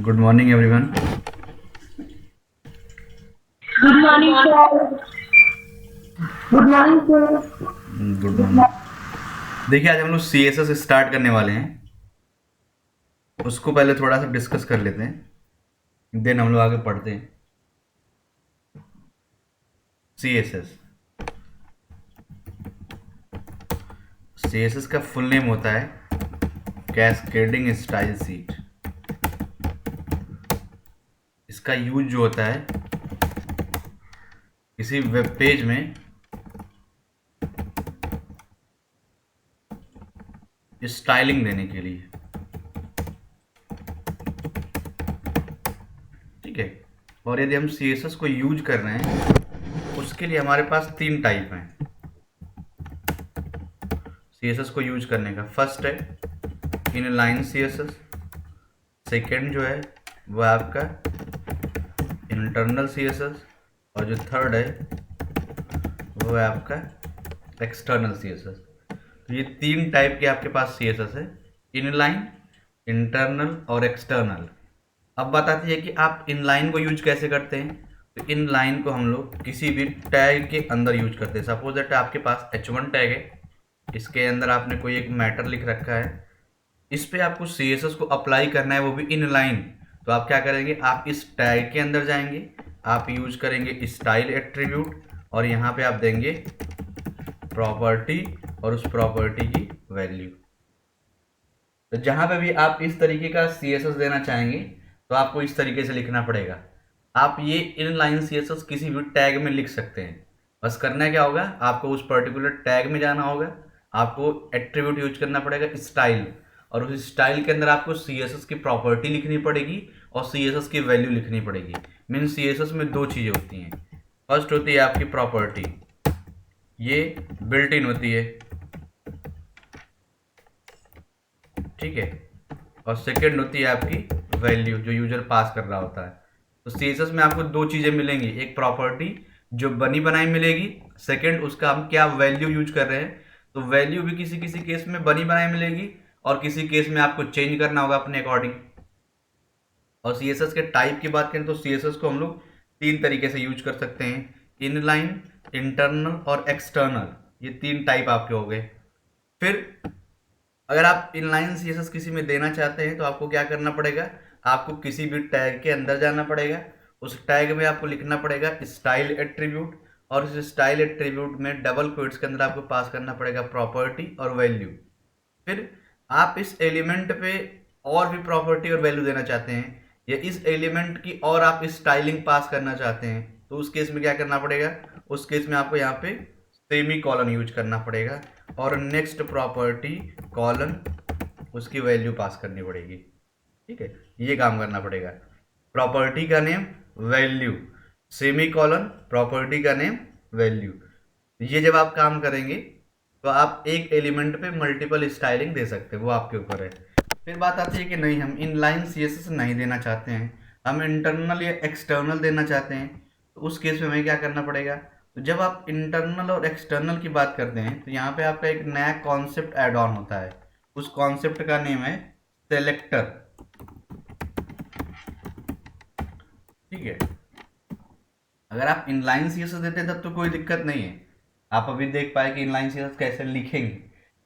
Good morning everyone. Good morning sir. Good morning sir. Good morning. देखिए, आज हम लोग सी एस एस स्टार्ट करने वाले हैं। उसको पहले थोड़ा सा डिस्कस कर लेते हैं, देन हम लोग आगे पढ़ते हैं। C S S C S S का फुल नेम होता है कैस्केडिंग स्टाइल सीट। इसका यूज जो होता है किसी वेब पेज में स्टाइलिंग देने के लिए, ठीक है। और यदि हम सी एस एस को यूज कर रहे हैं, उसके लिए हमारे पास तीन टाइप हैं सी एस एस को यूज करने का। फर्स्ट है inline C S S. Second जो है वो आपका इंटरनल सी एस एस। और जो थर्ड है वो है आपका एक्सटर्नल सी एस एस। तो ये तीन टाइप के आपके पास सी एस एस है, इनलाइन, इंटरनल और एक्सटर्नल। अब बात आती है कि आप इनलाइन को यूज कैसे करते हैं। तो इनलाइन को हम लोग किसी भी टैग के अंदर यूज करते हैं। सपोज दैट आपके पास H1 टैग है, इसके अंदर आपने कोई एक मैटर लिख रखा है, इस पे आपको सी एस एस को अप्लाई करना है, वो भी इनलाइन। तो आप क्या करेंगे, आप इस टैग के अंदर जाएंगे, आप यूज करेंगे स्टाइल एट्रीब्यूट और यहाँ पे आप देंगे प्रॉपर्टी और उस प्रॉपर्टी की वैल्यू। तो जहां पे भी आप इस तरीके का सी एस एस देना चाहेंगे तो आपको इस तरीके से लिखना पड़ेगा। आप ये इनलाइन सी एस एस किसी भी टैग में लिख सकते हैं। बस करना क्या होगा, आपको उस पर्टिकुलर टैग में जाना होगा, आपको एट्रीब्यूट यूज करना पड़ेगा स्टाइल, और उस स्टाइल के अंदर आपको सी एस एस की प्रॉपर्टी लिखनी पड़ेगी और सी एस एस की वैल्यू लिखनी पड़ेगी। मीन सी एस एस में दो चीज़ें होती हैं। फर्स्ट होती है आपकी प्रॉपर्टी, ये बिल्ट इन होती है, ठीक है। और सेकेंड होती है आपकी वैल्यू, जो यूजर पास कर रहा होता है। तो सी एस एस में आपको दो चीज़ें मिलेंगी, एक प्रॉपर्टी जो बनी बनाई मिलेगी, सेकेंड उसका हम क्या वैल्यू यूज कर रहे हैं। तो वैल्यू भी किसी किसी केस में बनी बनाई मिलेगी और किसी केस में आपको चेंज करना होगा अपने अकॉर्डिंग। और सी एस एस के टाइप की बात करें तो सी एस एस को हम लोग तीन तरीके से यूज कर सकते हैं, इनलाइन, इंटरनल और एक्सटर्नल। ये तीन टाइप आपके हो गए। फिर अगर आप इनलाइन सी एस एस किसी में देना चाहते हैं तो आपको क्या करना पड़ेगा, आपको किसी भी टैग के अंदर जाना पड़ेगा, उस टैग में आपको लिखना पड़ेगा स्टाइल एट्रीब्यूट, और उस स्टाइल एट्रीब्यूट में डबल कोट्स के अंदर आपको पास करना पड़ेगा प्रॉपर्टी और वैल्यू। फिर आप इस एलिमेंट पे और भी प्रॉपर्टी और वैल्यू देना चाहते हैं, या इस एलिमेंट की और आप स्टाइलिंग पास करना चाहते हैं, तो उस केस में क्या करना पड़ेगा, उस केस में आपको यहाँ पे सेमी कॉलन यूज करना पड़ेगा और नेक्स्ट प्रॉपर्टी कॉलन उसकी वैल्यू पास करनी पड़ेगी, ठीक है। ये काम करना पड़ेगा, प्रॉपर्टी का name, value, semi colon, property का नेम, वैल्यू। ये जब आप काम करेंगे तो आप एक एलिमेंट पे मल्टीपल स्टाइलिंग दे सकते हैं, वो आपके ऊपर है। फिर बात आती है कि नहीं, हम इनलाइन सी एस एस नहीं देना चाहते हैं, हम इंटरनल या एक्सटर्नल देना चाहते हैं। तो उस केस में हमें क्या करना पड़ेगा, तो जब आप इंटरनल और एक्सटर्नल की बात करते हैं तो यहाँ पे आपका एक नया कॉन्सेप्ट ऐड ऑन होता है। उस कॉन्सेप्ट का नेम है सेलेक्टर, ठीक है। अगर आप इनलाइन सी एस एस देते हैं तब तो कोई दिक्कत नहीं है, आप अभी देख पाए कि इनलाइन सी एस एस कैसे लिखेंगे।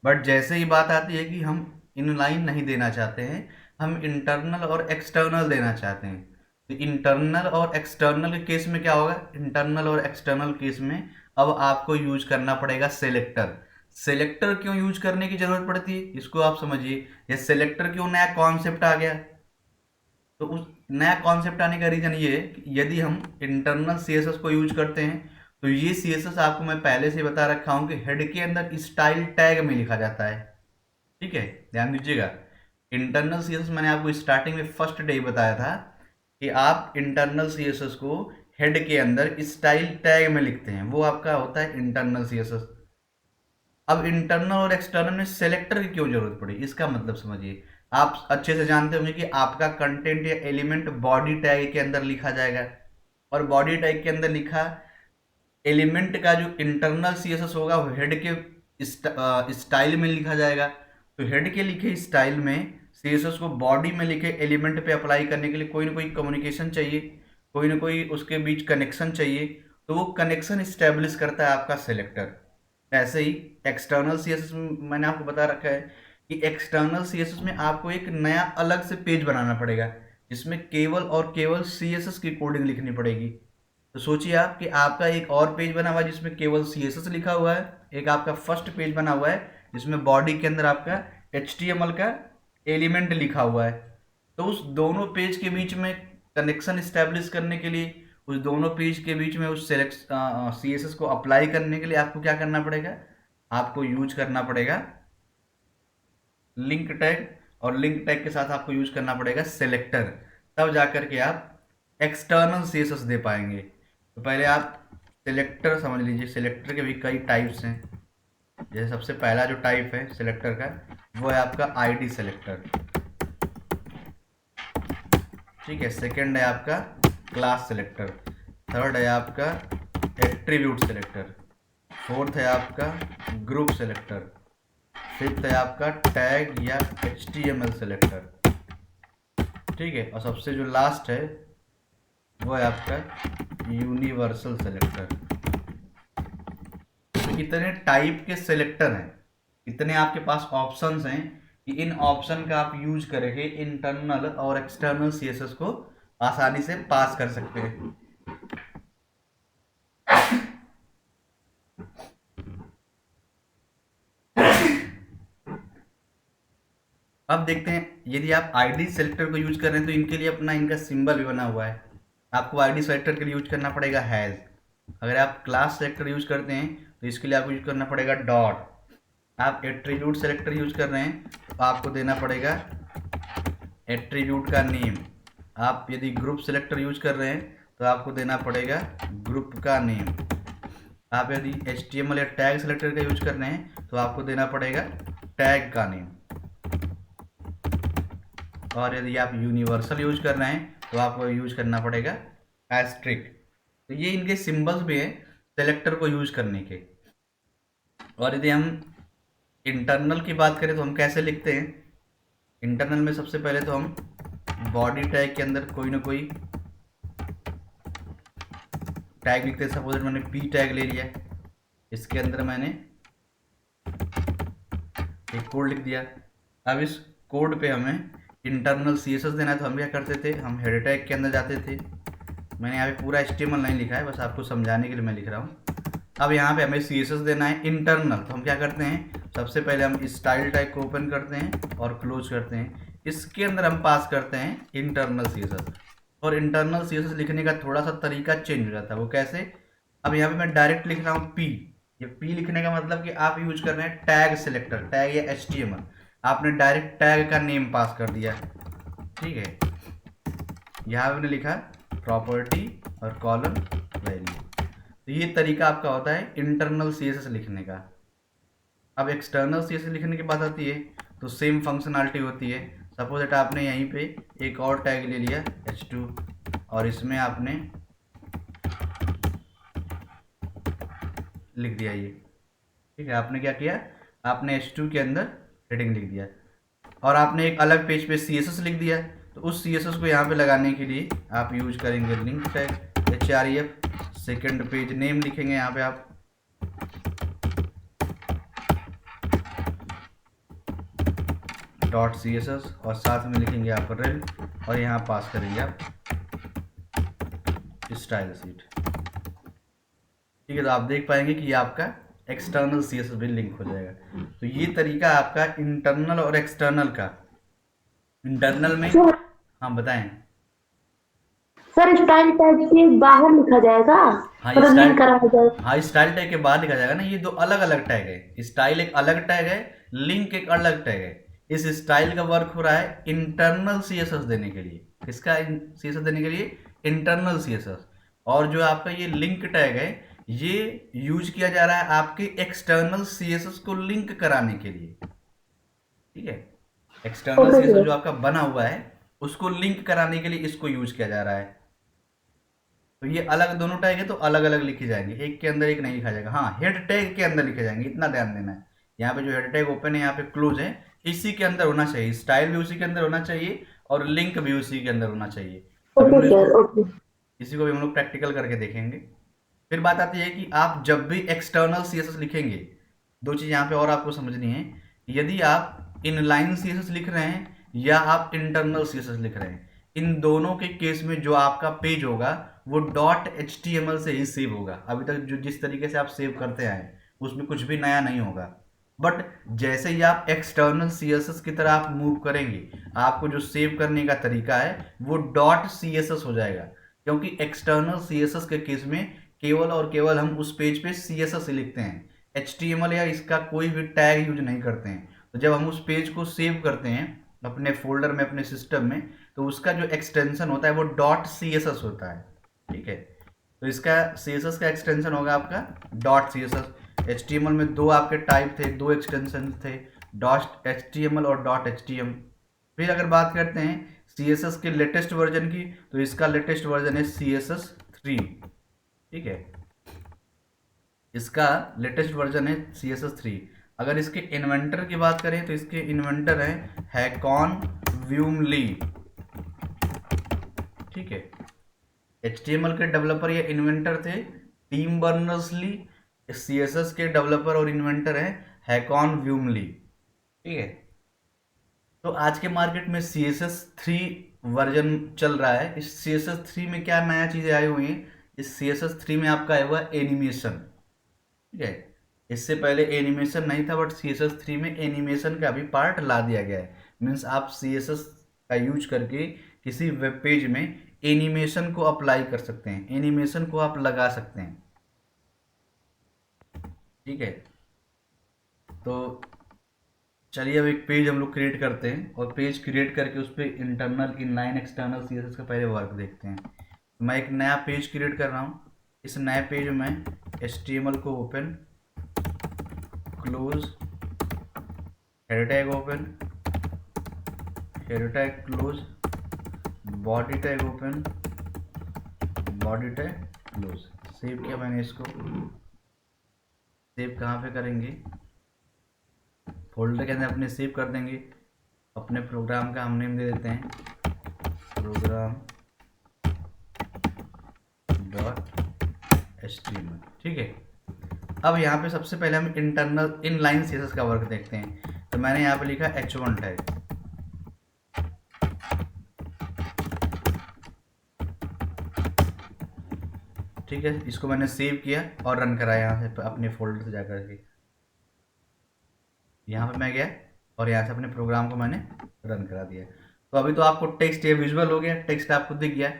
बट जैसे ही बात आती है कि हम इनलाइन नहीं देना चाहते हैं, हम इंटरनल और एक्सटर्नल देना चाहते हैं, तो इंटरनल और एक्सटर्नल के केस में क्या होगा, इंटरनल और एक्सटर्नल केस में अब आपको यूज करना पड़ेगा सेलेक्टर। सेलेक्टर क्यों यूज करने की जरूरत पड़ती है, इसको आप समझिए। ये सेलेक्टर क्यों नया कॉन्सेप्ट आ गया, तो उस नया कॉन्सेप्ट आने का रीजन ये है कि यदि हम इंटरनल सीएसएस को यूज करते हैं तो ये सीएसएस आपको मैं पहले से बता रखा हूं कि हेड के अंदर स्टाइल टैग में लिखा जाता है, ठीक है। ध्यान दीजिएगा, इंटरनल सीएसएस मैंने आपको स्टार्टिंग में फर्स्ट डे बताया था कि आप इंटरनल सीएसएस को हेड के अंदर स्टाइल टैग में लिखते हैं, वो आपका होता है इंटरनल सीएसएस। अब इंटरनल और एक्सटर्नल में सेलेक्टर की क्यों जरूरत पड़ी, इसका मतलब समझिए। आप अच्छे से जानते होंगे कि आपका कंटेंट या एलिमेंट बॉडी टैग के अंदर लिखा जाएगा, और बॉडी टैग के अंदर लिखा एलिमेंट का जो इंटरनल सीएसएस होगा वो हेड के स्टाइल में लिखा जाएगा। तो हेड के लिखे स्टाइल में सीएसएस को बॉडी में लिखे एलिमेंट पे अप्लाई करने के लिए कोई ना कोई कम्युनिकेशन चाहिए, कोई ना कोई उसके बीच कनेक्शन चाहिए, तो वो कनेक्शन इस्टेब्लिश करता है आपका सेलेक्टर। ऐसे ही एक्सटर्नल सीएसएस में मैंने आपको बता रखा है कि एक्सटर्नल सीएसएस में आपको एक नया अलग से पेज बनाना पड़ेगा, जिसमें केवल और केवल सीएसएस की कोडिंग लिखनी पड़ेगी। तो सोचिए आप कि आपका एक और पेज बना हुआ है जिसमें केवल सीएसएस लिखा हुआ है, एक आपका फर्स्ट पेज बना हुआ है जिसमें बॉडी के अंदर आपका एचटीएमएल का एलिमेंट लिखा हुआ है। तो उस दोनों पेज के बीच में कनेक्शन इस्टेब्लिश करने के लिए, उस दोनों पेज के बीच में उस सीएसएस को अप्लाई करने के लिए आपको क्या करना पड़ेगा, आपको यूज करना पड़ेगा लिंक टैग, और लिंक टैग के साथ आपको यूज करना पड़ेगा सेलेक्टर। तब जाकर के आप एक्सटर्नल सीएसएस दे पाएंगे। तो पहले आप सेलेक्टर समझ लीजिए। सेलेक्टर के भी कई टाइप्स हैं। जैसे सबसे पहला जो टाइप है सेलेक्टर का, वो है आपका आईडी सेलेक्टर। ठीक है। सेकंड है आपका क्लास सेलेक्टर। थर्ड है आपका एट्रीब्यूट सेलेक्टर। फोर्थ है आपका ग्रुप सेलेक्टर। फिफ्थ है आपका टैग या HTML सेलेक्टर। ठीक है। और सबसे जो लास्ट है वो है आपका यूनिवर्सल सेलेक्टर। तो इतने टाइप के सेलेक्टर हैं, इतने आपके पास ऑप्शंस हैं कि इन ऑप्शन का आप यूज करके इंटरनल और एक्सटर्नल सीएसएस को आसानी से पास कर सकते हैं। अब देखते हैं, यदि आप आईडी सेलेक्टर को यूज कर रहे हैं तो इनके लिए अपना इनका सिंबल भी बना हुआ है। आपको आईडी सेलेक्टर के लिए यूज करना पड़ेगा हैज। अगर आप क्लास सेलेक्टर यूज करते हैं तो इसके लिए आपको यूज करना पड़ेगा डॉट। आप एट्रीब्यूट सेलेक्टर यूज कर रहे हैं तो आपको देना पड़ेगा एट्रीब्यूट का नेम। आप यदि ग्रुप सेलेक्टर यूज कर रहे हैं तो आपको देना पड़ेगा ग्रुप का नेम। आप यदि HTML या टैग सेलेक्टर का यूज कर रहे हैं तो आपको देना पड़ेगा टैग का नेम। और यदि आप यूनिवर्सल यूज कर रहे हैं तो आपको यूज करना पड़ेगा एस्ट्रिक। तो ये इनके सिंबल्स भी हैं सेलेक्टर को यूज करने के। और यदि हम इंटरनल की बात करें तो हम कैसे लिखते हैं? इंटरनल में सबसे पहले तो हम बॉडी टैग के अंदर कोई ना कोई टैग लिखते हैं। सपोज मैंने P टैग ले लिया, इसके अंदर मैंने एक कोड लिख दिया। अब इस कोड पे हमें इंटरनल सीएसएस देना है तो हम क्या करते थे, हम हेड टैग के अंदर जाते थे। मैंने यहाँ पे पूरा HTML नहीं लिखा है, बस आपको समझाने के लिए मैं लिख रहा हूँ। अब यहाँ पे हमें सीएसएस देना है इंटरनल, तो हम क्या करते हैं, सबसे पहले हम स्टाइल टैग को ओपन करते हैं और क्लोज करते हैं। इसके अंदर हम पास करते हैं इंटरनल सीएसएस। और इंटरनल सीएसएस लिखने का थोड़ा सा तरीका चेंज हो जाता है। वो कैसे? अब यहाँ पे मैं डायरेक्ट लिख रहा हूँ P। ये P लिखने का मतलब कि आप यूज कर रहे हैं टैग सेलेक्टर, टैग या HTML। आपने डायरेक्ट टैग का नेम पास कर दिया। ठीक है। यहाँ पे मैंने लिखा प्रॉपर्टी और कॉलम वैल्यू। तो ये तरीका आपका होता है इंटरनल सीएसएस लिखने का। अब एक्सटर्नल सीएसएस लिखने की बात आती है तो सेम फंक्शनैलिटी होती है। सपोज दैट आपने यहीं पे एक और टैग ले लिया H2 और इसमें आपने लिख दिया ये। ठीक है। आपने क्या किया, आपने H2 के अंदर हेडिंग लिख दिया और आपने एक अलग पेज पे CSS लिख दिया। तो उस CSS को यहाँ पे लगाने के लिए आप यूज करेंगे link tag href। Second page name लिखेंगे यहाँ पे आप .css और साथ में लिखेंगे आप rel और यहाँ पास करेंगे आप स्टाइल शीट। ठीक है। तो आप देख पाएंगे कि ये आपका एक्सटर्नल CSS भी लिंक हो जाएगा। तो ये तरीका आपका इंटरनल और एक्सटर्नल का। इंटरनल में हाँ बताएं सर, स्टाइल टैग के बाहर लिखा जाएगा? हाँ मतलब लिंक स्टाइल, कराया जाएगा? हाँ स्टाइल टैग के बाद लिखा जाएगा ना। ये दो अलग अलग टैग है। स्टाइल एक अलग टैग है, लिंक एक अलग टैग है। इस स्टाइल का वर्क हो रहा है इंटरनल CSS देने के लिए। किसका CSS देने के लिए? Internal CSS। और जो आपका ये लिंक टैग है ये यूज किया जा रहा है आपके एक्सटर्नल CSS को लिंक कराने के लिए। ठीक है। एक्सटर्नल CSS जो आपका बना हुआ है उसको लिंक कराने के लिए इसको यूज किया जा रहा है। तो ये अलग दोनों टैग है तो अलग अलग लिखे जाएंगे, एक के अंदर एक नहीं लिखा जाएगा। हाँ हेड टैग के अंदर लिखे जाएंगे, इतना ध्यान देना है। यहाँ पे जो हेड टैग ओपन है यहाँ पे क्लोज है, इसी के अंदर होना चाहिए, स्टाइल भी उसी के अंदर होना चाहिए और लिंक भी उसी के अंदर होना चाहिए। अभी हम ओके लोग सर, इसको ओके। इसी को भी हम लोग प्रैक्टिकल करके देखेंगे। फिर बात आती है कि आप जब भी एक्सटर्नल सीएसएस लिखेंगे, दो चीज़ यहाँ पे और आपको समझनी है। यदि आप इनलाइन सीएसएस लिख रहे हैं या आप इंटरनल सीएसएस लिख रहे हैं, इन दोनों के केस में जो आपका पेज होगा वो डॉट एच से ही सेव होगा। अभी तक जो जिस तरीके से आप सेव करते आए उसमें कुछ भी नया नहीं होगा। बट जैसे ही आप एक्सटर्नल सीएसएस की तरह आप मूव करेंगे, आपको जो सेव करने का तरीका है वो डॉट सीएसएस हो जाएगा, क्योंकि एक्सटर्नल सीएसएस के केस में केवल और केवल हम उस पेज पे सीएसएस ही लिखते हैं, एचटीएमएल या इसका कोई भी टैग यूज नहीं करते हैं। तो जब हम उस पेज को सेव करते हैं अपने फोल्डर में, अपने सिस्टम में, तो उसका जो एक्सटेंशन होता है वो डॉट सीएसएस होता है। ठीक है, तो इसका सीएसएस का एक्सटेंशन होगा आपका डॉट सीएसएस। एचटीएमएल में दो आपके टाइप थे, दो एक्सटेंशन थे, डॉट एचटीएमएल और डॉट एचटीएम। फिर अगर बात करते हैं सीएसएस के लेटेस्ट वर्जन की, तो इसका लेटेस्ट वर्जन है सीएसएस 3। ठीक है, इसका लेटेस्ट वर्जन है सीएसएस 3। अगर इसके इन्वेंटर की बात करें तो इसके इन्वेंटर है हैकॉन व्यूमली। ठीक है, एचटीएमएल के डेवलपर या इन्वेंटर थे टिम बर्नर्स-ली, सीएसएस के डेवलपर और इन्वेंटर है हैकॉन व्यूमली। ठीक है, तो आज के मार्केट में सीएसएस 3 वर्जन चल रहा है। इस सीएसएस 3 में क्या नया चीज़ें आई हुई हैं? इस सीएसएस 3 में आपका आया हुआ एनिमेशन। ठीक है, इससे पहले एनिमेशन नहीं था, बट सीएसएस 3 में एनिमेशन का भी पार्ट ला दिया गया है। मीन्स आप सीएसएस का यूज करके किसी वेब पेज में एनिमेशन को अप्लाई कर सकते हैं, एनिमेशन को आप लगा सकते हैं। ठीक है, तो चलिए अब एक पेज हम लोग क्रिएट करते हैं और पेज क्रिएट करके उस पर इंटरनल, इनलाइन, एक्सटर्नल सीएसएस का पहले वर्क देखते हैं। मैं एक नया पेज क्रिएट कर रहा हूँ। इस नए पेज में HTML को open, close, header tag open, header tag close, body tag open, body tag close. Save किया मैंने इसको। सेव कहाँ पे करेंगे? फोल्डर के अंदर अपने सेव कर देंगे। अपने प्रोग्राम का हम नेम दे देते हैं प्रोग्राम .html। ठीक है, अब यहाँ पे सबसे पहले हम इंटरनल इनलाइन सीएसएस का वर्क देखते हैं। तो मैंने यहाँ पे लिखा h1 टैग। ठीक है, इसको मैंने सेव किया और रन कराया यहाँ से अपने फोल्डर से जाकर के। यहाँ पे मैं गया और यहाँ से अपने प्रोग्राम को मैंने रन करा दिया। तो अभी तो आपको टेक्स्ट ये विजुअल हो गया, टेक्स्ट आपको दिख गया।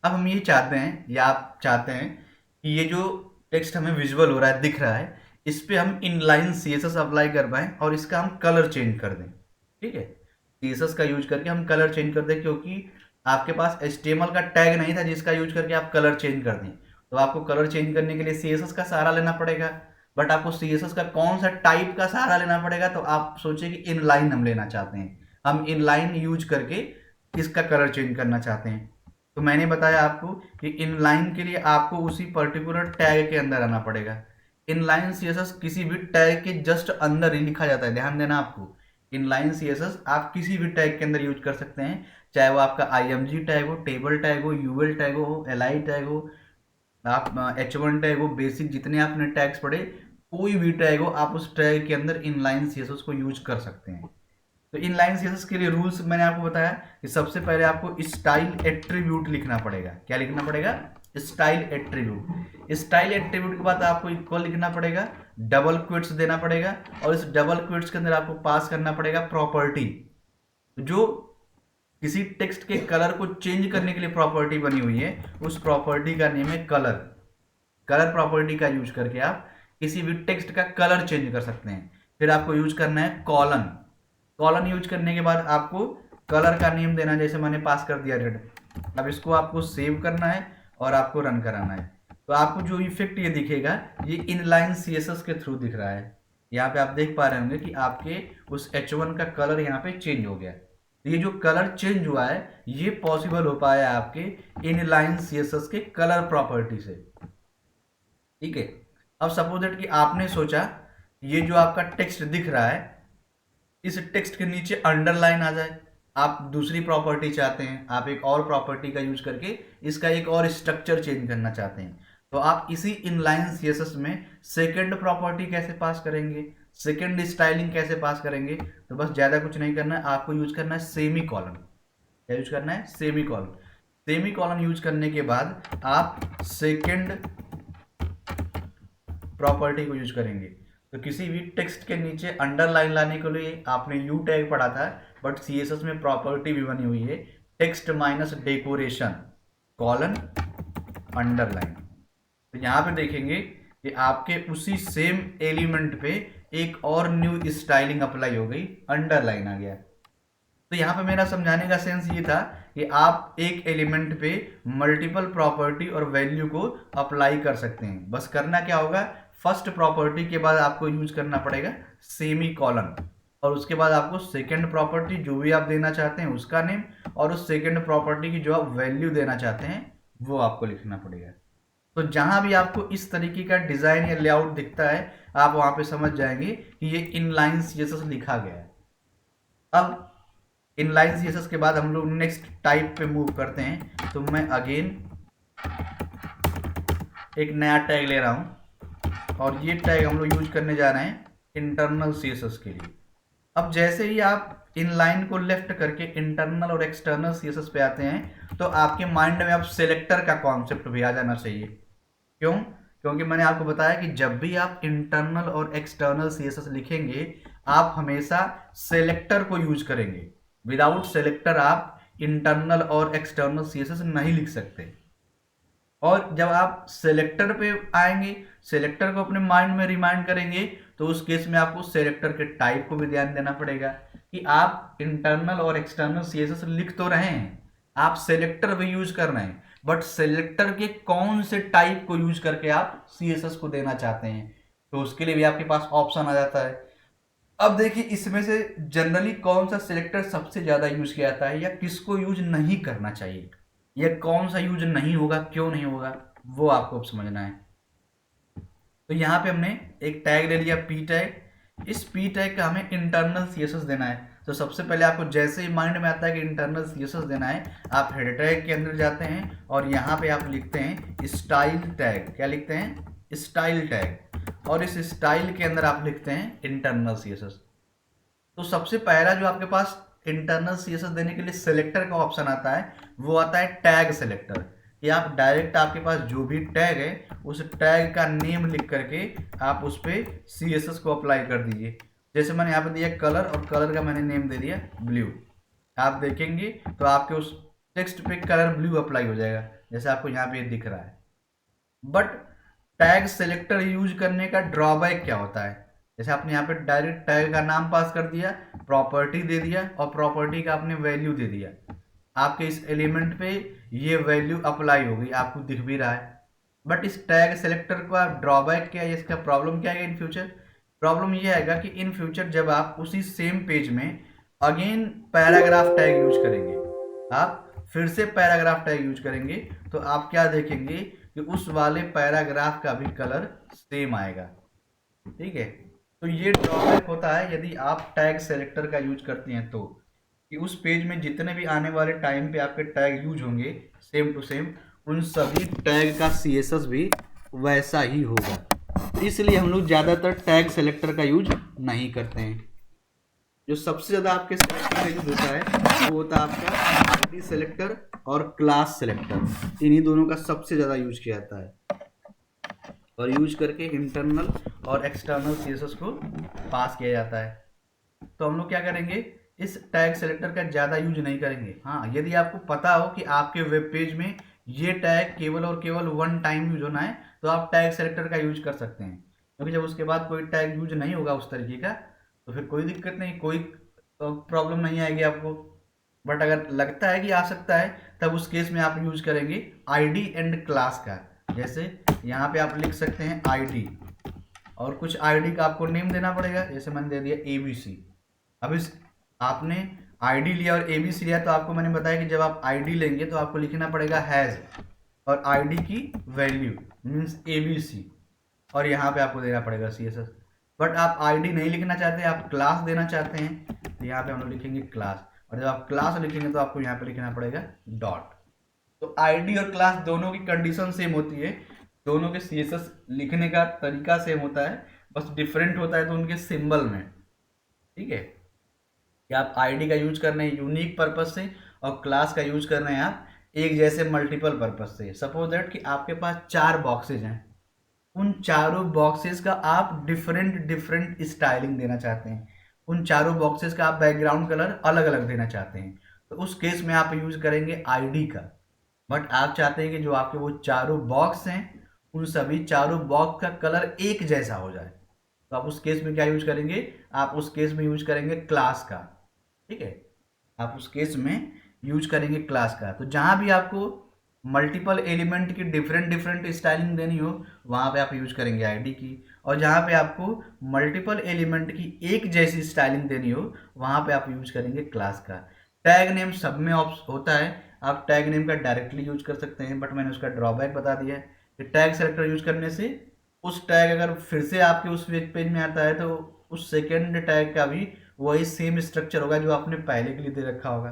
अब हम ये चाहते हैं या आप चाहते हैं कि ये जो टेक्स्ट हमें विजुअल हो रहा है, दिख रहा है, इस पर हम इनलाइन सीएसएस अप्लाई कर पाएँ और इसका हम कलर चेंज कर दें। ठीक है, सीएसएस का यूज करके हम कलर चेंज कर दें, क्योंकि आपके पास HTML का टैग नहीं था जिसका यूज करके आप कलर चेंज कर दें। तो आपको कलर चेंज करने के लिए सीएसएस का सहारा लेना पड़ेगा। बट आपको सीएसएस का कौन सा टाइप का सहारा लेना पड़ेगा? तो आप सोचिए कि इनलाइन हम लेना चाहते हैं, हम इनलाइन यूज करके इसका कलर चेंज करना चाहते हैं। तो मैंने बताया आपको कि इनलाइन के लिए आपको उसी पर्टिकुलर टैग के अंदर आना पड़ेगा। इनलाइन सीएसएस किसी भी टैग के जस्ट अंदर ही लिखा जाता है, ध्यान देना आपको। इनलाइन सीएसएस आप किसी भी टैग के अंदर यूज कर सकते हैं, चाहे वो आपका IMG टैग हो, टेबल टैग हो, UL टैग हो, LI टैग हो, आप H1 टैग हो, बेसिक जितने आपने टैग्स पढ़े, कोई भी टैग हो, आप उस टैग के अंदर इनलाइन सीएसएस को यूज कर सकते हैं। तो इनलाइन सीएसएस के लिए रूल्स मैंने आपको बताया कि सबसे पहले आपको स्टाइल एट्रीब्यूट लिखना पड़ेगा। क्या लिखना पड़ेगा? Style attribute. स्टाइल एट्रीब्यूट के बाद आपको इक्वल लिखना पड़ेगा, डबल क्विट्स देना पड़ेगा, और इस डबल क्विट्स के अंदर आपको पास करना पड़ेगा प्रॉपर्टी। जो किसी टेक्स्ट के कलर को चेंज करने के लिए प्रॉपर्टी बनी हुई है, उस प्रॉपर्टी का नेम है कलर। कलर प्रॉपर्टी का यूज करके आप किसी भी टेक्स्ट का कलर चेंज कर सकते हैं। फिर आपको यूज करना है कॉलन। कॉलन यूज करने के बाद आपको कलर का नेम देना, जैसे मैंने पास कर दिया रेड। अब इसको आपको सेव करना है और आपको रन कराना है। तो आपको जो इफेक्ट ये दिखेगा, ये इनलाइन सीएसएस के थ्रू दिख रहा है। यहाँ पे आप देख पा रहे होंगे कि आपके उस H1 का कलर यहाँ पे चेंज हो गया। तो ये जो कलर चेंज हुआ है, ये पॉसिबल हो पाया आपके इनलाइन सीएसएस के कलर प्रॉपर्टी से। ठीक है, अब सपोज दैट कि आपने सोचा ये जो आपका टेक्स्ट दिख रहा है, इस टेक्स्ट के नीचे अंडरलाइन आ जाए। आप दूसरी प्रॉपर्टी चाहते हैं, आप एक और प्रॉपर्टी का यूज करके इसका एक और स्ट्रक्चर चेंज करना चाहते हैं, तो आप इसी इनलाइन सीएसएस में सेकंड प्रॉपर्टी कैसे पास करेंगे, सेकंड स्टाइलिंग कैसे पास करेंगे। तो बस ज़्यादा कुछ नहीं करना है, आपको यूज करना है सेमी कॉलन। क्या यूज करना है? Semi colon. Semi colon use करने के बाद आप सेकंड प्रॉपर्टी को यूज करेंगे। तो किसी भी टेक्स्ट के नीचे अंडरलाइन लाने के लिए आपने यू टैग पढ़ा था, बट सीएसएस में प्रॉपर्टी भी बनी हुई है text minus decoration colon underline. तो यहाँ पे देखेंगे कि आपके उसी सेम एलिमेंट पे एक और न्यू स्टाइलिंग अप्लाई हो गई, अंडरलाइन आ गया। तो यहाँ पे मेरा समझाने का सेंस ये था कि आप एक एलिमेंट पे मल्टीपल प्रॉपर्टी और वैल्यू को अप्लाई कर सकते हैं। बस करना क्या होगा, फर्स्ट प्रॉपर्टी के बाद आपको यूज करना पड़ेगा सेमी कॉलन, और उसके बाद आपको सेकंड प्रॉपर्टी जो भी आप देना चाहते हैं उसका नेम, और उस सेकंड प्रॉपर्टी की जो आप वैल्यू देना चाहते हैं वो आपको लिखना पड़ेगा। तो जहां भी आपको इस तरीके का डिजाइन या लेआउट दिखता है, आप वहां पे समझ जाएंगे कि ये इनलाइन सीएसएस लिखा गया है। अब इनलाइन सीएसएस के बाद हम लोग नेक्स्ट टाइप पे मूव करते हैं। तो मैं अगेन एक नया टैग ले रहा हूं, और ये टैग हम लोग यूज करने जा रहे हैं इंटरनल सीएसएस के लिए। अब जैसे ही आप इनलाइन को लेफ्ट करके इंटरनल और एक्सटर्नल सीएसएस पे आते हैं, तो आपके माइंड में अब सेलेक्टर का कॉन्सेप्ट भी आ जाना चाहिए। क्यों? क्योंकि मैंने आपको बताया कि जब भी आप इंटरनल और एक्सटर्नल सीएसएस लिखेंगे, आप हमेशा सेलेक्टर को यूज करेंगे। विदाउट सेलेक्टर आप इंटरनल और एक्सटर्नल सीएसएस नहीं लिख सकते। और जब आप सेलेक्टर पे आएंगे, सेलेक्टर को अपने माइंड में रिमाइंड करेंगे, तो उस केस में आपको सेलेक्टर के टाइप को भी ध्यान देना पड़ेगा कि आप इंटरनल और एक्सटर्नल सीएसएस लिख तो रहे हैं, आप सेलेक्टर भी यूज कर रहे हैं, बट सेलेक्टर के कौन से टाइप को यूज करके आप सीएसएस को देना चाहते हैं, तो उसके लिए भी आपके पास ऑप्शन आ जाता है। अब देखिए इसमें से जनरली कौन सा सिलेक्टर सबसे ज्यादा यूज किया जाता है, या किसको यूज नहीं करना चाहिए, या कौन सा यूज नहीं होगा, क्यों नहीं होगा, वो आपको अब समझना है। तो यहाँ पे हमने एक टैग ले लिया पी टैग। इस पी टैग का हमें इंटरनल सीएसएस देना है। तो सबसे पहले आपको जैसे ही माइंड में आता है कि इंटरनल सीएसएस देना है, आप हेड टैग के अंदर जाते हैं और यहाँ पे आप लिखते हैं स्टाइल टैग। क्या लिखते हैं? Style tag. और इस स्टाइल के अंदर आप लिखते हैं इंटरनल सीएसएस। तो सबसे पहला जो आपके पास इंटरनल सीएसएस देने के लिए सेलेक्टर का ऑप्शन आता है, वो आता है टैग सेलेक्टर। कि आप डायरेक्ट आपके पास जो भी टैग है उस टैग का नेम लिख करके आप उस पर सीएसएस को अप्लाई कर दीजिए। जैसे मैंने यहाँ पे दिया कलर, और कलर का मैंने नेम दे दिया ब्लू। आप देखेंगे तो आपके उस टेक्स्ट पे कलर ब्लू अप्लाई हो जाएगा, जैसे आपको यहाँ पे दिख रहा है। बट टैग सेलेक्टर यूज करने का ड्रॉबैक क्या होता है? जैसे आपने यहाँ पे डायरेक्ट टैग का नाम पास कर दिया, प्रॉपर्टी दे दिया, और प्रॉपर्टी का आपने वैल्यू दे दिया, आपके इस एलिमेंट पे ये वैल्यू अप्लाई होगी, आपको दिख भी रहा है। बट इस टैग सेलेक्टर का ड्रॉबैक क्या है, इसका प्रॉब्लम क्या है इन फ्यूचर? प्रॉब्लम ये आएगा कि इन फ्यूचर जब आप उसी सेम पेज में अगेन पैराग्राफ टैग यूज करेंगे, आप फिर से पैराग्राफ टैग यूज करेंगे, तो आप क्या देखेंगे कि उस वाले पैराग्राफ का भी कलर सेम आएगा। ठीक है, तो ये ड्रॉबैक होता है यदि आप टैग सेलेक्टर का यूज करते हैं, तो कि उस पेज में जितने भी आने वाले टाइम पे आपके टैग यूज होंगे सेम टू सेम, उन सभी टैग का सीएसएस भी वैसा ही होगा। इसलिए हम लोग ज़्यादातर टैग सेलेक्टर का यूज नहीं करते हैं। जो सबसे ज़्यादा आपके सेलेक्टर का यूज होता है वो होता है आपका आईडी सेलेक्टर और क्लास सेलेक्टर। इन्हीं दोनों का सबसे ज़्यादा यूज किया जाता है, और यूज करके इंटरनल और एक्सटर्नल सीएसएस को पास किया जाता है। तो हम लोग क्या करेंगे, इस टैग सेलेक्टर का ज़्यादा यूज नहीं करेंगे। हाँ, यदि आपको पता हो कि आपके वेब पेज में ये टैग केवल और केवल वन टाइम यूज होना है, तो आप टैग सेलेक्टर का यूज कर सकते हैं, क्योंकि जब उसके बाद कोई टैग यूज नहीं होगा उस तरीके का, तो फिर कोई दिक्कत नहीं, कोई प्रॉब्लम नहीं आएगी आपको। बट अगर लगता है कि आ सकता है, तब उस केस में आप यूज करेंगे आईडी एंड क्लास का। जैसे यहाँ पे आप लिख सकते हैं आईडी, और कुछ आईडी का आपको नेम देना पड़ेगा। जैसे मैंने दे दिया ABC। अब इस आपने आईडी लिया और ABC लिया, तो आपको मैंने बताया कि जब आप आईडी लेंगे तो आपको लिखना पड़ेगा हैज़, और आईडी की वैल्यू मीन्स ABC, और यहाँ पे आपको देना पड़ेगा CSS। बट आप आईडी नहीं लिखना चाहते, आप क्लास देना चाहते हैं, तो यहाँ पे हम लोग लिखेंगे क्लास। और जब आप क्लास लिखेंगे तो आपको यहाँ पे लिखना पड़ेगा डॉट। तो आईडी और क्लास दोनों की कंडीशन सेम होती है, दोनों के सीएसएस लिखने का तरीका सेम होता है, बस डिफरेंट होता है तो उनके सिंबल में। ठीक है, कि आप आईडी का यूज कर रहे हैं यूनिक पर्पज से और क्लास का यूज कर रहे हैं आप एक जैसे मल्टीपल पर्पज से। सपोज दैट कि आपके पास 4 बॉक्सेज हैं, उन चारों बॉक्सेस का आप डिफरेंट डिफरेंट स्टाइलिंग देना चाहते हैं, उन चारों बॉक्सेस का आप बैकग्राउंड कलर अलग अलग देना चाहते हैं, तो उस केस में आप यूज करेंगे आईडी का। बट आप चाहते हैं कि जो आपके वो चारों बॉक्स हैं उन सभी चारों बॉक्स का कलर एक जैसा हो जाए, तो आप उस केस में क्या यूज करेंगे, आप उस केस में यूज करेंगे क्लास का। ठीक है, आप उस केस में यूज करेंगे क्लास का। तो जहां भी आपको मल्टीपल एलिमेंट की डिफरेंट डिफरेंट स्टाइलिंग देनी हो वहां पे आप यूज करेंगे आईडी की, और जहां पे आपको मल्टीपल एलिमेंट की एक जैसी स्टाइलिंग देनी हो वहां पे आप यूज करेंगे क्लास का। टैग नेम सब में होता है, आप टैग नेम का डायरेक्टली यूज कर सकते हैं, बट मैंने उसका ड्रॉबैक बता दिया है कि टैग सेलेक्टर यूज करने से उस टैग अगर फिर से आपके उस वेब पेज में आता है तो उस सेकेंड टैग का भी वही सेम स्ट्रक्चर होगा जो आपने पहले के लिए दे रखा होगा।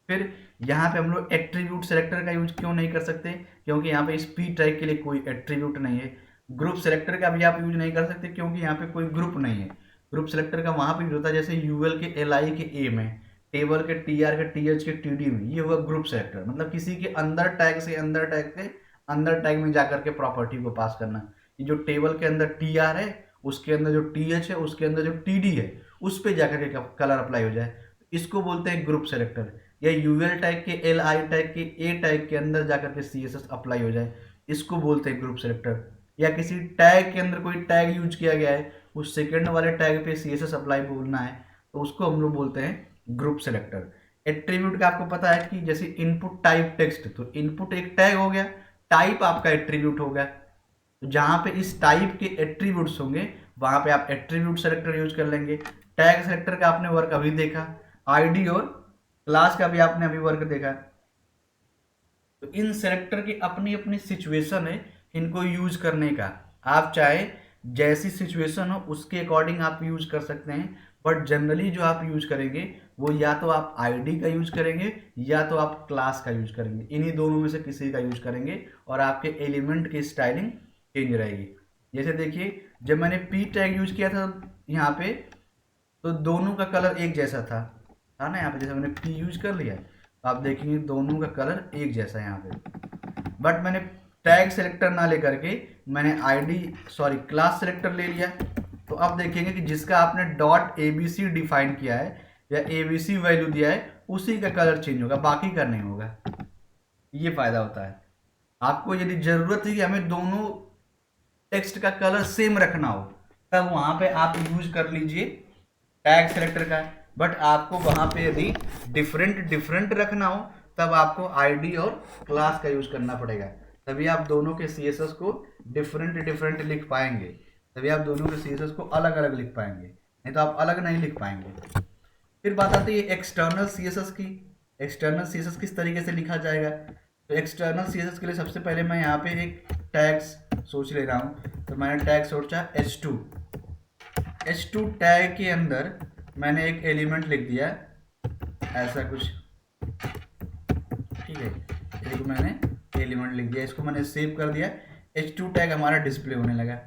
फिर यहाँ पे हम लोग एट्रीब्यूट सेलेक्टर का यूज क्यों नहीं कर सकते, क्योंकि यहाँ पे स्पी टैग के लिए कोई एट्रीब्यूट नहीं है। ग्रुप सेलेक्टर का भी आप यूज नहीं कर सकते क्योंकि यहाँ पे कोई ग्रुप नहीं है। ग्रुप सेलेक्टर का वहाँ पे यूज होता है जैसे यूएल के एलआई के ए में, टेबल के टीआर के टीएच के टीडी में, ये हुआ ग्रुप सेलेक्टर, मतलब किसी के अंदर टैग से अंदर टैग के अंदर टैग में जाकर के प्रॉपर्टी को पास करना। ये जो टेबल के अंदर टीआर है उसके अंदर जो टीएच है उसके अंदर जो टीडी है उस पर जाकर के कलर अप्लाई हो जाए, इसको बोलते हैं ग्रुप सेलेक्टर। या यूएल टैग के एल आई टैग के ए टैग के अंदर जाकर के सी एस एस अप्लाई हो जाए, इसको बोलते हैं ग्रुप सेलेक्टर। या किसी टैग के अंदर कोई टैग यूज किया गया है उस सेकंड वाले टैग पे सी एस एस अप्लाई बोलना है तो उसको हम लोग बोलते हैं ग्रुप सेलेक्टर। एट्रीब्यूट का आपको पता है कि जैसे इनपुट टाइप टेक्स्ट, तो इनपुट एक टैग हो गया, टाइप आपका एट्रीब्यूट हो गया, तो जहां पे इस टाइप के एट्रीब्यूट्स होंगे वहां पे आप एट्रीब्यूट सेलेक्टर यूज कर लेंगे। टैग सेलेक्टर का आपने वर्क अभी देखा, आईडी और क्लास का भी आपने अभी वर्क देखा। तो इन सेलेक्टर की अपनी अपनी सिचुएशन है इनको यूज करने का, आप चाहे जैसी सिचुएशन हो उसके अकॉर्डिंग आप यूज कर सकते हैं, बट जनरली जो आप यूज करेंगे वो या तो आप आईडी का यूज करेंगे या तो आप क्लास का यूज करेंगे, इन्हीं दोनों में से किसी का यूज करेंगे और आपके एलिमेंट की स्टाइलिंग चेंज रहेगी। जैसे देखिए जब मैंने पी टैग यूज किया था यहाँ पे तो दोनों का कलर एक जैसा था ना, यहाँ पे जैसे मैंने पी यूज कर लिया तो आप देखेंगे दोनों का कलर एक जैसा है यहाँ पे। बट मैंने टैग सेलेक्टर ना लेकर के मैंने क्लास सेलेक्टर ले लिया, तो आप देखेंगे कि जिसका आपने डॉट एबीसी डिफाइन किया है या एबीसी वैल्यू दिया है उसी का कलर चेंज होगा, बाकी का नहीं होगा। ये फायदा होता है। आपको यदि जरूरत है कि हमें दोनों टेक्स्ट का कलर सेम रखना हो तब वहां पे आप यूज कर लीजिए टैग सेलेक्टर का, बट आपको वहां पे यदि डिफरेंट डिफरेंट रखना हो तब आपको आईडी और क्लास का यूज करना पड़ेगा, तभी आप दोनों के सीएसएस को डिफरेंट डिफरेंट लिख पाएंगे, तभी आप दोनों के सीएसएस को अलग अलग लिख पाएंगे, नहीं तो आप अलग नहीं लिख पाएंगे। फिर बात आती है एक्सटर्नल सीएसएस की। एक्सटर्नल सीएसएस किस तरीके से लिखा जाएगा, तो एक्सटर्नल सीएसएस के लिए सबसे पहले मैं यहाँ पे एक टैग्स सोच ले रहा हूँ, तो मैंने टैग सोचा h2। h2 टैग के अंदर मैंने एक एलिमेंट लिख दिया ऐसा कुछ, ठीक है, एक मैंने एलिमेंट लिख दिया, इसको मैंने सेव कर दिया, h2 टैग हमारा डिस्प्ले होने लगा।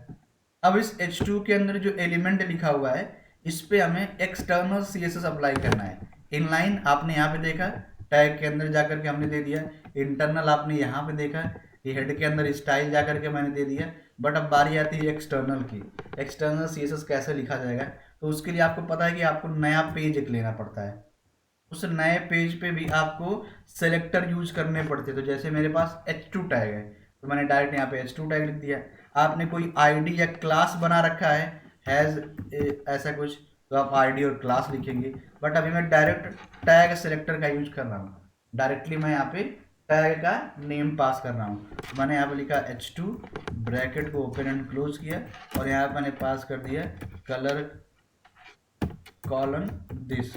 अब इस h2 के अंदर जो एलिमेंट लिखा हुआ है इस पे हमें एक्सटर्नल सीएसएस अप्लाई करना है। इनलाइन आपने यहाँ पे देखा, टैग के अंदर जाकर के हमने दे दिया, इंटरनल आपने यहाँ पे देखा, ये हेड के अंदर स्टाइल जाकर के मैंने दे दिया। बट अब बारी आती है एक्सटर्नल की, एक्सटर्नल सीएसएस कैसे लिखा जाएगा, तो उसके लिए आपको पता है कि आपको नया पेज एक लेना पड़ता है, उस नए पेज पे भी आपको सेलेक्टर यूज करने पड़ते हैं। तो जैसे मेरे पास h2 टैग है तो मैंने डायरेक्ट यहाँ पे h2 टैग लिख दिया। आपने कोई आईडी या क्लास बना रखा है हैज ऐसा कुछ, तो आप आईडी और क्लास लिखेंगे, बट अभी मैं डायरेक्ट टैग सेलेक्टर का यूज कर रहा हूँ, डायरेक्टली मैं यहाँ पे टैग का नेम पास कर रहा हूँ। तो मैंने यहाँ पे लिखा h2, ब्रैकेट को ओपन एंड क्लोज किया और यहाँ पे मैंने पास कर दिया कलर कॉलन दिस,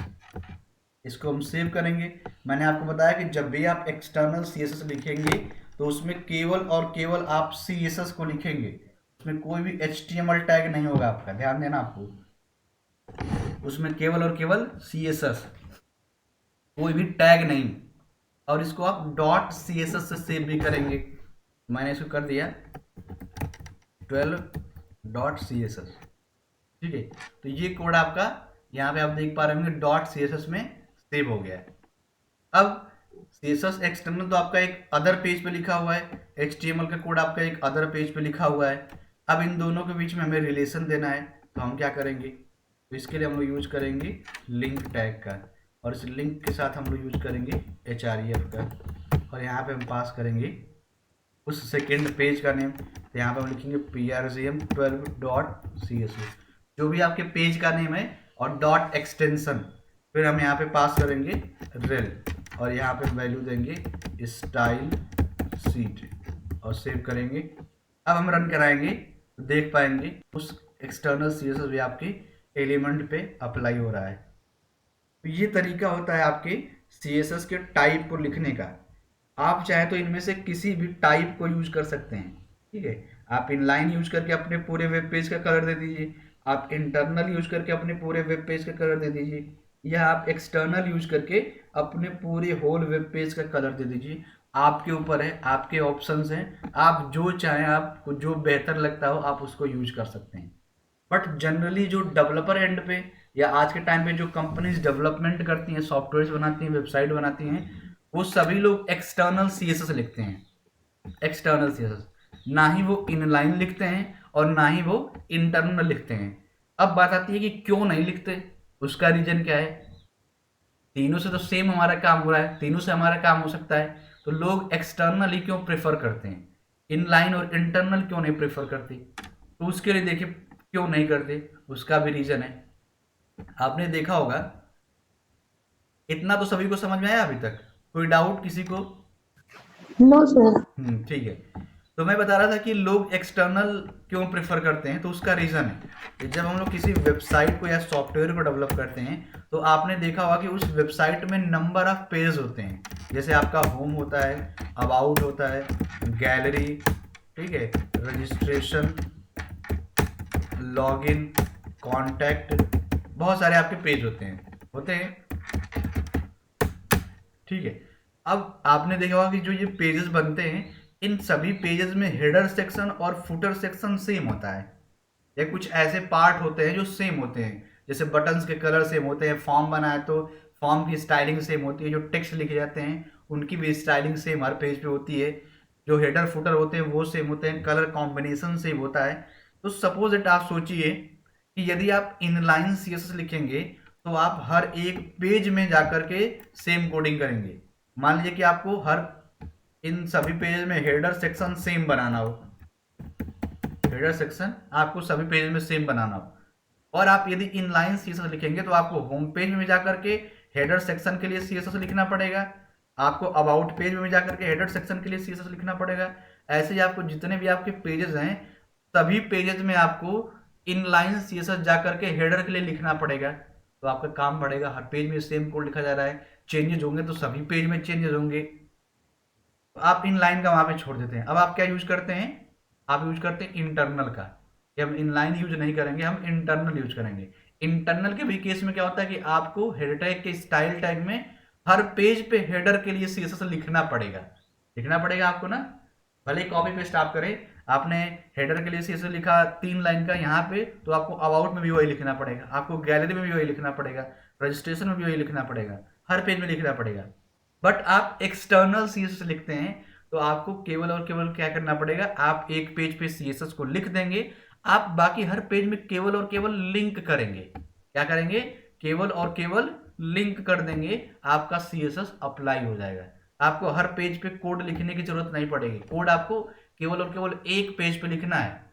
इसको हम सेव करेंगे। मैंने आपको बताया कि जब भी आप एक्सटर्नल सीएसएस लिखेंगे तो उसमें केवल और केवल आप सीएसएस को लिखेंगे, उसमें कोई भी HTML टैग नहीं होगा आपका, ध्यान देना आपको, उसमें केवल और केवल CSS, कोई भी टैग नहीं। और इसको आप डॉट CSS से सेव भी करेंगे। मैंने इसको कर दिया 12.css, ठीक है। तो ये कोड आपका यहाँ पे आप देख पा रहे होंगे .css में सेव हो गया है। अब CSS एक्सटर्नल तो आपका एक अदर पेज पे लिखा हुआ है, HTML का कोड आपका एक अदर पेज पे लिखा हुआ है। अब इन दोनों के बीच में हमें रिलेशन देना है, तो हम क्या करेंगे, तो इसके लिए हम लोग यूज करेंगे लिंक टैग का, और इस लिंक के साथ हम लोग यूज करेंगे href का, और यहाँ पे हम पास करेंगे उस सेकेंड पेज का नेम। तो यहाँ पे हम लिखेंगे prgm12.css, जो भी आपके पेज का नेम है, और डॉट एक्सटेंशन, फिर हम यहाँ पे पास करेंगे रेल, और यहाँ पे वैल्यू देंगे स्टाइल सीट, और सेव करेंगे। अब हम रन कराएंगे तो देख पाएंगे उस एक्सटर्नल CSS भी आपके एलिमेंट पे अप्लाई हो रहा है। तो ये तरीका होता है आपके CSS के टाइप को लिखने का। आप चाहे तो इनमें से किसी भी टाइप को यूज कर सकते हैं, ठीक है। आप इनलाइन यूज करके अपने पूरे वेब पेज का कलर दे दीजिए, आप इंटरनल यूज करके अपने पूरे वेब पेज का कलर दे दीजिए, या आप एक्सटर्नल यूज करके अपने पूरे होल वेब पेज का कलर दे दीजिए। आपके ऊपर है, आपके ऑप्शंस हैं, आप जो चाहें, आपको जो बेहतर लगता हो आप उसको यूज कर सकते हैं। बट जनरली जो डेवलपर एंड पे या आज के टाइम पे जो कंपनीज डेवलपमेंट करती हैं, सॉफ्टवेयर बनाती हैं, वेबसाइट बनाती हैं, वो सभी लोग एक्सटर्नल CSS लिखते हैं, एक्सटर्नल CSS, ना ही वो इनलाइन लिखते हैं और ना ही वो इंटरनल लिखते हैं। अब बात आती है कि क्यों नहीं लिखते, उसका रीजन क्या है। तीनों से तो सेम हमारा काम हो रहा है, तीनों से हमारा काम हो सकता है, तो लोग एक्सटर्नल ही क्यों प्रेफर करते हैं, इनलाइन और इंटरनल क्यों नहीं प्रेफर करते। तो उसके लिए देखिए क्यों नहीं करते, उसका भी रीजन है। आपने देखा होगा, इतना तो सभी को समझ में आया अभी तक, कोई डाउट किसी को? No sir. ठीक है। तो मैं बता रहा था कि लोग एक्सटर्नल क्यों प्रेफर करते हैं, तो उसका रीज़न है कि जब हम लोग किसी वेबसाइट को या सॉफ्टवेयर को डेवलप करते हैं, तो आपने देखा होगा कि उस वेबसाइट में नंबर ऑफ पेज होते हैं। जैसे आपका होम होता है, अबाउट होता है, गैलरी, ठीक है, रजिस्ट्रेशन, लॉगिन, कॉन्टैक्ट, बहुत सारे आपके पेज होते हैं, ठीक है। अब आपने देखा होगा कि जो ये पेजेस बनते हैं, इन सभी पेजेस में हेडर सेक्शन और फुटर सेक्शन सेम होता है, या कुछ ऐसे पार्ट होते हैं जो सेम होते हैं, जैसे बटन्स के कलर सेम होते हैं, फॉर्म बनाए तो फॉर्म की स्टाइलिंग सेम होती है, जो टेक्स्ट लिखे जाते हैं उनकी भी स्टाइलिंग सेम हर पेज पे होती है, जो हेडर फुटर होते हैं वो सेम होते हैं, कलर कॉम्बिनेशन सेम होता है। तो सपोज इट आप सोचिए कि यदि आप इनलाइन CSS लिखेंगे तो आप हर एक पेज में जाकर के सेम कोडिंग करेंगे। मान लीजिए कि आपको हर इन सभी पेज में हेडर सेक्शन सेम बनाना हो, हेडर सेक्शन आपको सभी पेज में सेम बनाना हो, और आप यदि इनलाइन CSS लिखेंगे तो आपको होम पेज में जाकर के हेडर सेक्शन के लिए CSS लिखना पड़ेगा, आपको अबाउट पेज में जाकर के हेडर सेक्शन के लिए CSS लिखना पड़ेगा। ऐसे ही आपको जितने भी आपके पेजेस हैं, सभी पेजेस में आपको इनलाइन CSS जाकर के हेडर के लिए लिखना पड़ेगा। तो आपका काम बढ़ेगा, हर पेज में सेम कोड लिखा जा रहा है, चेंजेस होंगे तो सभी पेज में चेंजेस होंगे। तो आप इनलाइन का वहां पे छोड़ देते हैं। अब आप क्या यूज करते हैं, आप यूज करते हैं इंटरनल का, कि हम इनलाइन यूज नहीं करेंगे, हम इंटरनल यूज करेंगे। इंटरनल के भी केस में क्या होता है कि आपको हेडर टैग के स्टाइल टैग में हर पेज पे हेडर के लिए CSS लिखना पड़ेगा आपको ना। भले ही कॉपी पेस्ट आप करें, आपने हेडर के लिए CSS लिखा 3 लाइन का यहाँ पे, तो आपको अबाउट में भी वही लिखना पड़ेगा, आपको गैलरी में भी वही लिखना पड़ेगा, रजिस्ट्रेशन में भी वही लिखना पड़ेगा, हर पेज में लिखना पड़ेगा। बट आप एक्सटर्नल CSS लिखते हैं तो आपको केवल और केवल क्या करना पड़ेगा, आप एक पेज पे CSS को लिख देंगे, आप बाकी हर पेज में केवल और केवल लिंक करेंगे। क्या करेंगे, केवल और केवल लिंक कर देंगे, आपका CSS अप्लाई हो जाएगा। आपको हर पेज पे कोड लिखने की जरूरत नहीं पड़ेगी, कोड आपको केवल और केवल एक पेज पे लिखना है,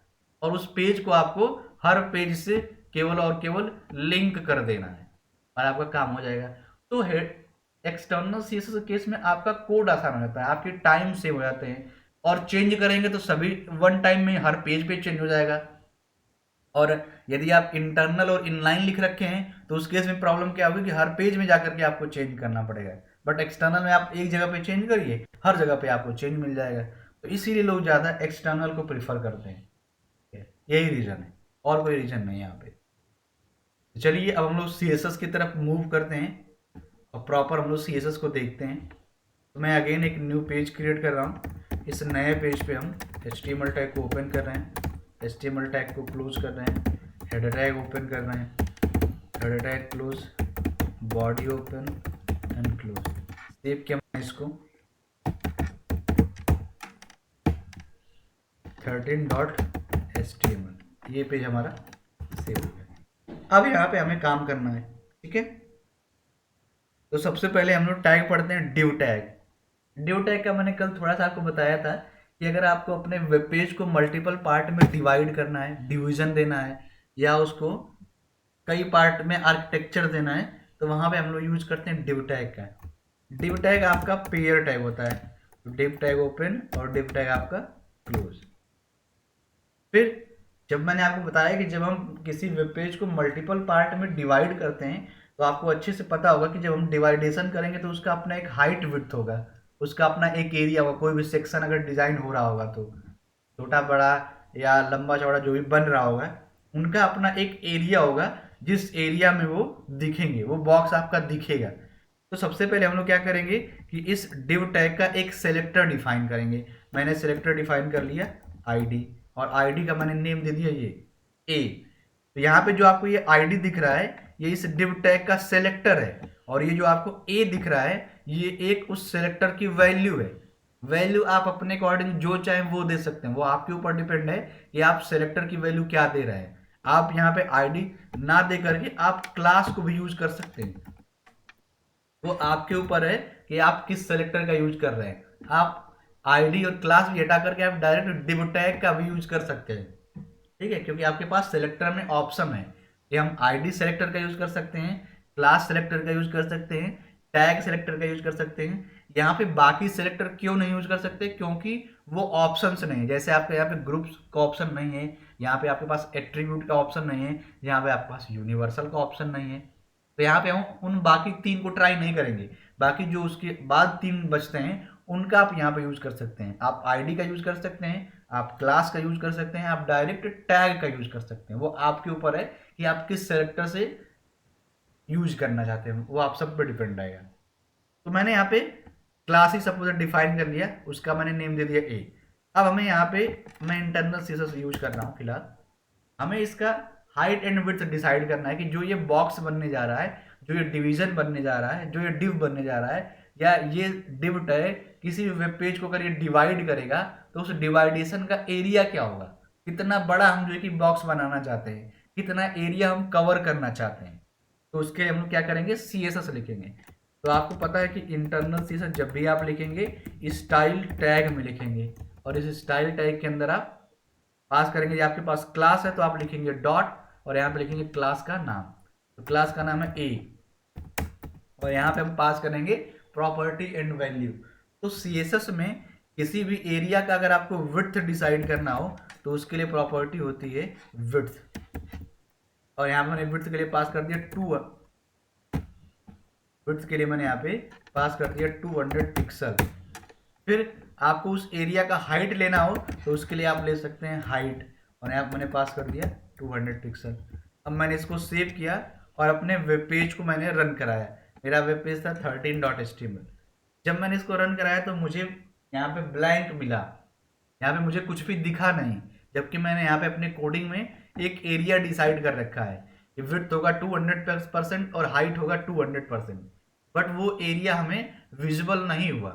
और उस पेज को आपको हर पेज से केवल और केवल लिंक कर देना है, और आपका काम हो जाएगा। तो एक्सटर्नल CSS के केस में आपका कोड आसान हो जाता है, आपके टाइम सेव हो जाते हैं, और चेंज करेंगे तो सभी वन टाइम में हर पेज पे चेंज हो जाएगा। और यदि आप इंटरनल और इनलाइन लिख रखे हैं तो उस केस में प्रॉब्लम क्या होगी कि हर पेज में जाकर के आपको चेंज करना पड़ेगा। बट एक्सटर्नल में आप एक जगह पे चेंज करिए, हर जगह पे आपको चेंज मिल जाएगा। तो इसीलिए लोग ज़्यादा एक्सटर्नल को प्रीफर करते हैं। यही रीज़न है, और कोई रीज़न नहीं है यहाँ पे। तो चलिए अब हम लोग CSS की तरफ मूव करते हैं और प्रॉपर हम लोग CSS को देखते हैं। तो मैं अगेन एक न्यू पेज क्रिएट कर रहा हूँ। इस नए पेज पे हम HTML टैग को ओपन कर रहे हैं, HTML टैग को क्लोज कर रहे हैं, हेडर टैग ओपन कर रहे हैं, header tag close, body open and close. Save किया मैंने इसको 13.html, ये पेज हमारा सेव हो गया। अब यहाँ पे हमें काम करना है, ठीक है। तो सबसे पहले हम लोग टैग पढ़ते हैं, डिव टैग। डिव टैग का मैंने कल थोड़ा सा आपको बताया था कि अगर आपको अपने वेब पेज को मल्टीपल पार्ट में डिवाइड करना है, डिवीजन देना है, या उसको कई पार्ट में आर्किटेक्चर देना है, तो वहाँ पे हम लोग यूज करते हैं डिव टैग का। डिव टैग आपका पेयर टैग होता है, तो डिव टैग ओपन और डिव टैग आपका क्लोज। फिर जब मैंने आपको बताया कि जब हम किसी वेब पेज को मल्टीपल पार्ट में डिवाइड करते हैं, तो आपको अच्छे से पता होगा कि जब हम डिवाइडेशन करेंगे तो उसका अपना एक हाइट विड्थ होगा, उसका अपना एक एरिया होगा। कोई भी सेक्शन अगर डिजाइन हो रहा होगा तो छोटा बड़ा या लंबा चौड़ा जो भी बन रहा होगा, उनका अपना एक एरिया होगा जिस एरिया में वो दिखेंगे, वो बॉक्स आपका दिखेगा। तो सबसे पहले हम लोग क्या करेंगे कि इस डिव टैग का एक सेलेक्टर डिफाइन करेंगे। मैंने सेलेक्टर डिफाइन कर लिया आईडी, और आईडी का मैंने नेम दे दिया ये ए। तो यहाँ पे जो आपको ये आईडी दिख रहा है ये इस डिव टैग का सेलेक्टर है, और ये जो आपको ए दिख रहा है ये एक उस सेलेक्टर की वैल्यू है। वैल्यू आप अपने अकॉर्डिंग जो चाहें वो दे सकते हैं, वो आपके ऊपर डिपेंड है कि आप सेलेक्टर की वैल्यू क्या दे रहे हैं। आप यहाँ पे आईडी ना दे करके आप क्लास को भी यूज कर सकते हैं, वो आपके ऊपर है कि आप किस सेलेक्टर का यूज कर रहे हैं। आप आईडी और क्लास भी हटा करके आप डायरेक्ट डिव टैग का भी यूज कर सकते हैं, ठीक है, क्योंकि आपके पास सेलेक्टर में ऑप्शन है कि हम आईडी सेलेक्टर का यूज कर सकते हैं, क्लास सेलेक्टर का यूज कर सकते हैं, टैग सेलेक्टर का यूज कर सकते हैं। यहाँ पे बाकी सेलेक्टर क्यों नहीं यूज कर सकते, क्योंकि वो ऑप्शंस नहीं है। जैसे आपके यहाँ पे ग्रुप्स का ऑप्शन नहीं है, यहाँ पे आपके पास एट्रीब्यूट का ऑप्शन नहीं है, यहाँ पे आपके पास यूनिवर्सल का ऑप्शन नहीं है। तो यहाँ पे हम उन बाकी 3 को ट्राई नहीं करेंगे। बाकी जो उसके बाद 3 बचते हैं उनका आप यहाँ पे यूज कर सकते हैं। आप आईडी का यूज कर सकते हैं, आप क्लास का यूज कर सकते हैं, आप डायरेक्ट टैग का यूज कर सकते हैं। वो आपके ऊपर है कि आप किस सेलेक्टर से यूज करना चाहते हैं, वो आप सब पे डिपेंड आएगा। तो मैंने यहाँ पे क्लास ही सपोज डिफाइन कर लिया, उसका मैंने नेम दे दिया ए। अब हमें यहाँ पे मैं इंटरनल सीएसएस यूज कर रहा हूँ फिलहाल। हमें इसका हाइट एंड विड्थ डिसाइड करना है कि जो ये बॉक्स बनने जा रहा है, जो ये डिवीजन बनने जा रहा है, जो ये डिव बनने जा रहा है, या ये डिव टैग किसी भी वेब पेज को अगर ये डिवाइड करेगा तो उस डिवाइडेशन का एरिया क्या होगा, कितना बड़ा हम जो है कि बॉक्स बनाना चाहते हैं, कितना एरिया हम कवर करना चाहते हैं। तो उसके लिए हम लोग क्या करेंगे, CSS लिखेंगे। तो आपको पता है कि इंटरनल CSS जब भी आप लिखेंगे स्टाइल टैग में लिखेंगे, और इस स्टाइल टैग के अंदर आप पास करेंगे। आपके पास क्लास है तो आप लिखेंगे डॉट, और यहाँ पे लिखेंगे क्लास का नाम। तो क्लास का नाम है ए, और यहाँ पे हम पास करेंगे प्रॉपर्टी एंड वैल्यू। तो CSS में किसी भी एरिया का अगर आपको विड्थ डिसाइड करना हो तो उसके लिए प्रॉपर्टी होती है विड्थ, और यहाँ पे मैंने विड्थ के लिए पास कर दिया 2, विड्थ के लिए मैंने यहाँ पे पास कर दिया 200 पिक्सल। फिर आपको उस एरिया का हाइट लेना हो तो उसके लिए आप ले सकते हैं हाइट, और यहाँ मैंने पास कर दिया 200 पिक्सल। अब मैंने इसको सेव किया और अपने वेब पेज को मैंने रन कराया। मेरा वेब पेज था 13.html। जब मैंने इसको रन कराया तो मुझे यहाँ पे ब्लैंक मिला, यहाँ पे मुझे कुछ भी दिखा नहीं, जबकि मैंने यहाँ पे अपने कोडिंग में एक एरिया डिसाइड कर रखा है कि विड्थ होगा 200% और हाइट होगा 200%, बट वो एरिया हमें विजिबल नहीं हुआ,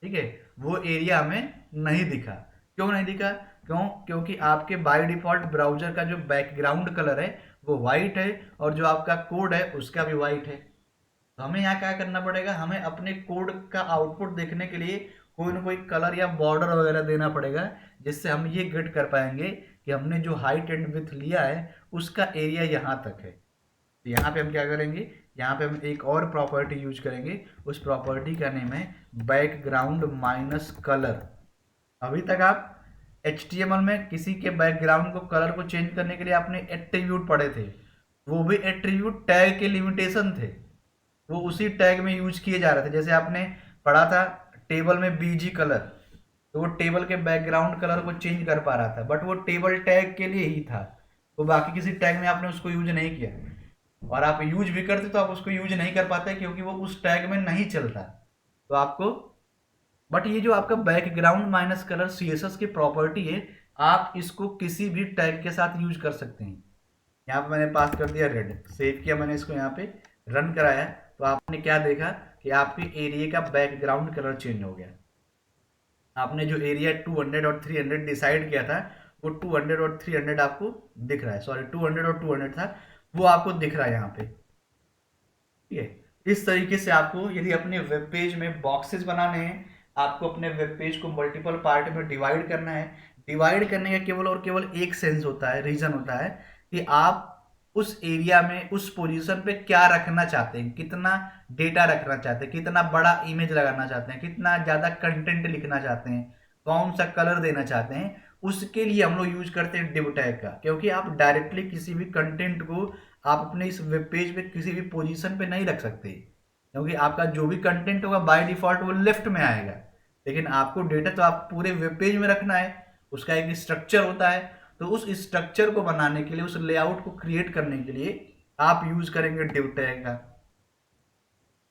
ठीक है, वो एरिया हमें नहीं दिखा। क्यों नहीं दिखा, क्योंकि आपके बाय डिफॉल्ट ब्राउजर का जो बैकग्राउंड कलर है वो वाइट है, और जो आपका कोड है उसका भी वाइट है। तो हमें यहाँ क्या करना पड़ेगा, हमें अपने कोड का आउटपुट देखने के लिए कोई ना कोई कलर या बॉर्डर वगैरह देना पड़ेगा, जिससे हम ये गेट कर पाएंगे कि हमने जो हाइट एंड विड्थ लिया है उसका एरिया यहाँ तक है। तो यहाँ पे हम क्या करेंगे, यहाँ पे हम एक और प्रॉपर्टी यूज करेंगे। उस प्रॉपर्टी का नेम है बैकग्राउंड माइनस कलर। अभी तक आप HTML में किसी के बैकग्राउंड को कलर को चेंज करने के लिए आपने एट्रीब्यूट पढ़े थे, वो भी एट्रीब्यूट टैग के लिमिटेशन थे, वो उसी टैग में यूज किए जा रहे थे। जैसे आपने पढ़ा था टेबल में BG कलर, तो वो टेबल के बैकग्राउंड कलर को चेंज कर पा रहा था, बट वो टेबल टैग के लिए ही था, तो बाकी किसी टैग में आपने उसको यूज नहीं किया, और आप यूज भी करते तो आप उसको यूज नहीं कर पाते क्योंकि वो उस टैग में नहीं चलता। तो आपको, बट ये जो आपका बैकग्राउंड माइनस कलर सीएसएस की प्रॉपर्टी है, आप इसको किसी भी टैग के साथ यूज कर सकते हैं। यहाँ पे मैंने पास कर दिया रेड, सेव किया मैंने इसको, यहाँ पे रन कराया, तो आपने क्या देखा कि आपके एरिया का बैकग्राउंड कलर चेंज हो गया। आपने जो एरिया 200 और 300 डिसाइड किया था, वो 200 और 300 आपको दिख रहा है, सॉरी 200 और 200 था, वो आपको दिख रहा है यहाँ पे। ठीक है, इस तरीके से आपको यदि अपने वेब पेज में बॉक्सेस बनाने हैं, आपको अपने वेब पेज को मल्टीपल पार्ट में डिवाइड करना है। डिवाइड करने का केवल और केवल एक सेंस होता है, रीजन होता है कि आप उस एरिया में उस पोजीशन पे क्या रखना चाहते हैं, कितना डेटा रखना चाहते हैं, कितना बड़ा इमेज लगाना चाहते हैं, कितना ज़्यादा कंटेंट लिखना चाहते हैं, कौन सा कलर देना चाहते हैं। उसके लिए हम लोग यूज करते हैं div टैग का, क्योंकि आप डायरेक्टली किसी भी कंटेंट को आप अपने इस वेब पेज पे किसी भी पोजीशन पे नहीं रख सकते, क्योंकि आपका जो भी कंटेंट होगा बाय डिफॉल्ट वो लेफ्ट में आएगा, लेकिन आपको डेटा तो आप पूरे वेब पेज में रखना है, उसका एक स्ट्रक्चर होता है। तो उस स्ट्रक्चर को बनाने के लिए, उस लेआउट को क्रिएट करने के लिए आप यूज करेंगे div टैग का।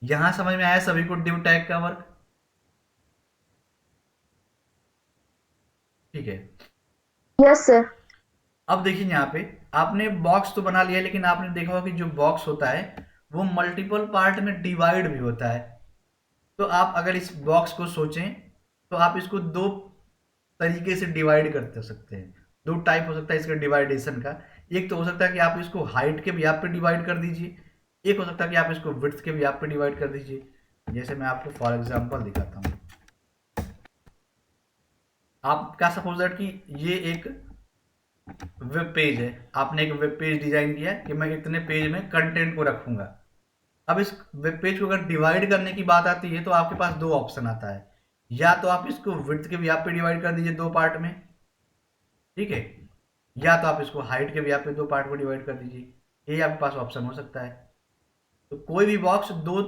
यहां समझ में आया सभी को div टैग का वर्क? ठीक है, यस सर। अब देखिए यहाँ पे आपने बॉक्स तो बना लिया, लेकिन आपने देखा होगा कि जो बॉक्स होता है वो मल्टीपल पार्ट में डिवाइड भी होता है। तो आप अगर इस बॉक्स को सोचें तो आप इसको दो तरीके से डिवाइड कर सकते हैं। दो टाइप हो सकता है इसके डिवाइडेशन का। एक तो हो सकता है कि आप इसको हाइट के भी आप पे डिवाइड कर दीजिए, एक हो सकता है कि आप इसको विड्थ के भी आप पे डिवाइड कर दीजिए। जैसे मैं आपको फॉर एग्जांपल दिखाता हूँ। आप क्या सपोज दैट कि ये एक वेब पेज है, आपने एक वेब पेज डिजाइन किया कि मैं इतने पेज में कंटेंट को रखूंगा। अब इस वेब पेज को अगर डिवाइड करने की बात आती है तो आपके पास दो ऑप्शन आता है, या तो आप इसको विड्थ के भी आप पे डिवाइड कर दीजिए दो पार्ट में, ठीक है, या तो आप इसको हाइट के भी आप पे दो पार्ट में डिवाइड कर दीजिए, ये आपके पास ऑप्शन हो सकता है। तो कोई भी बॉक्स दो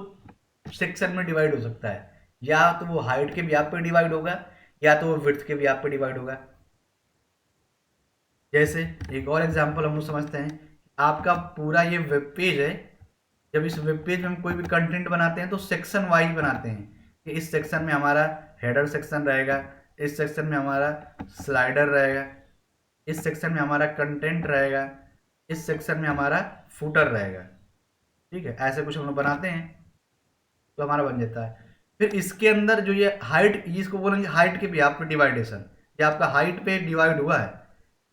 सेक्शन में डिवाइड हो सकता है, या तो वो हाइट के भी आप पे डिवाइड होगा, या तो वो विड्थ के भी आप पे डिवाइड होगा। जैसे एक और एग्जांपल हम लोग समझते हैं, आपका पूरा ये वेब पेज है, जब इस वेब पेज में हम कोई भी कंटेंट बनाते हैं तो सेक्शन वाइज बनाते हैं कि इस सेक्शन में हमारा हेडर सेक्शन रहेगा, इस सेक्शन में हमारा स्लाइडर रहेगा, इस सेक्शन में हमारा कंटेंट रहेगा, इस सेक्शन में हमारा फुटर रहेगा। ठीक है, ऐसे कुछ हम लोग बनाते हैं तो हमारा बन जाता है। फिर इसके अंदर जो ये हाइट, इसको बोलेंगे हाइट के भी आप पे डिवाइडेशन, ये आपका हाइट पे डिवाइड हुआ है।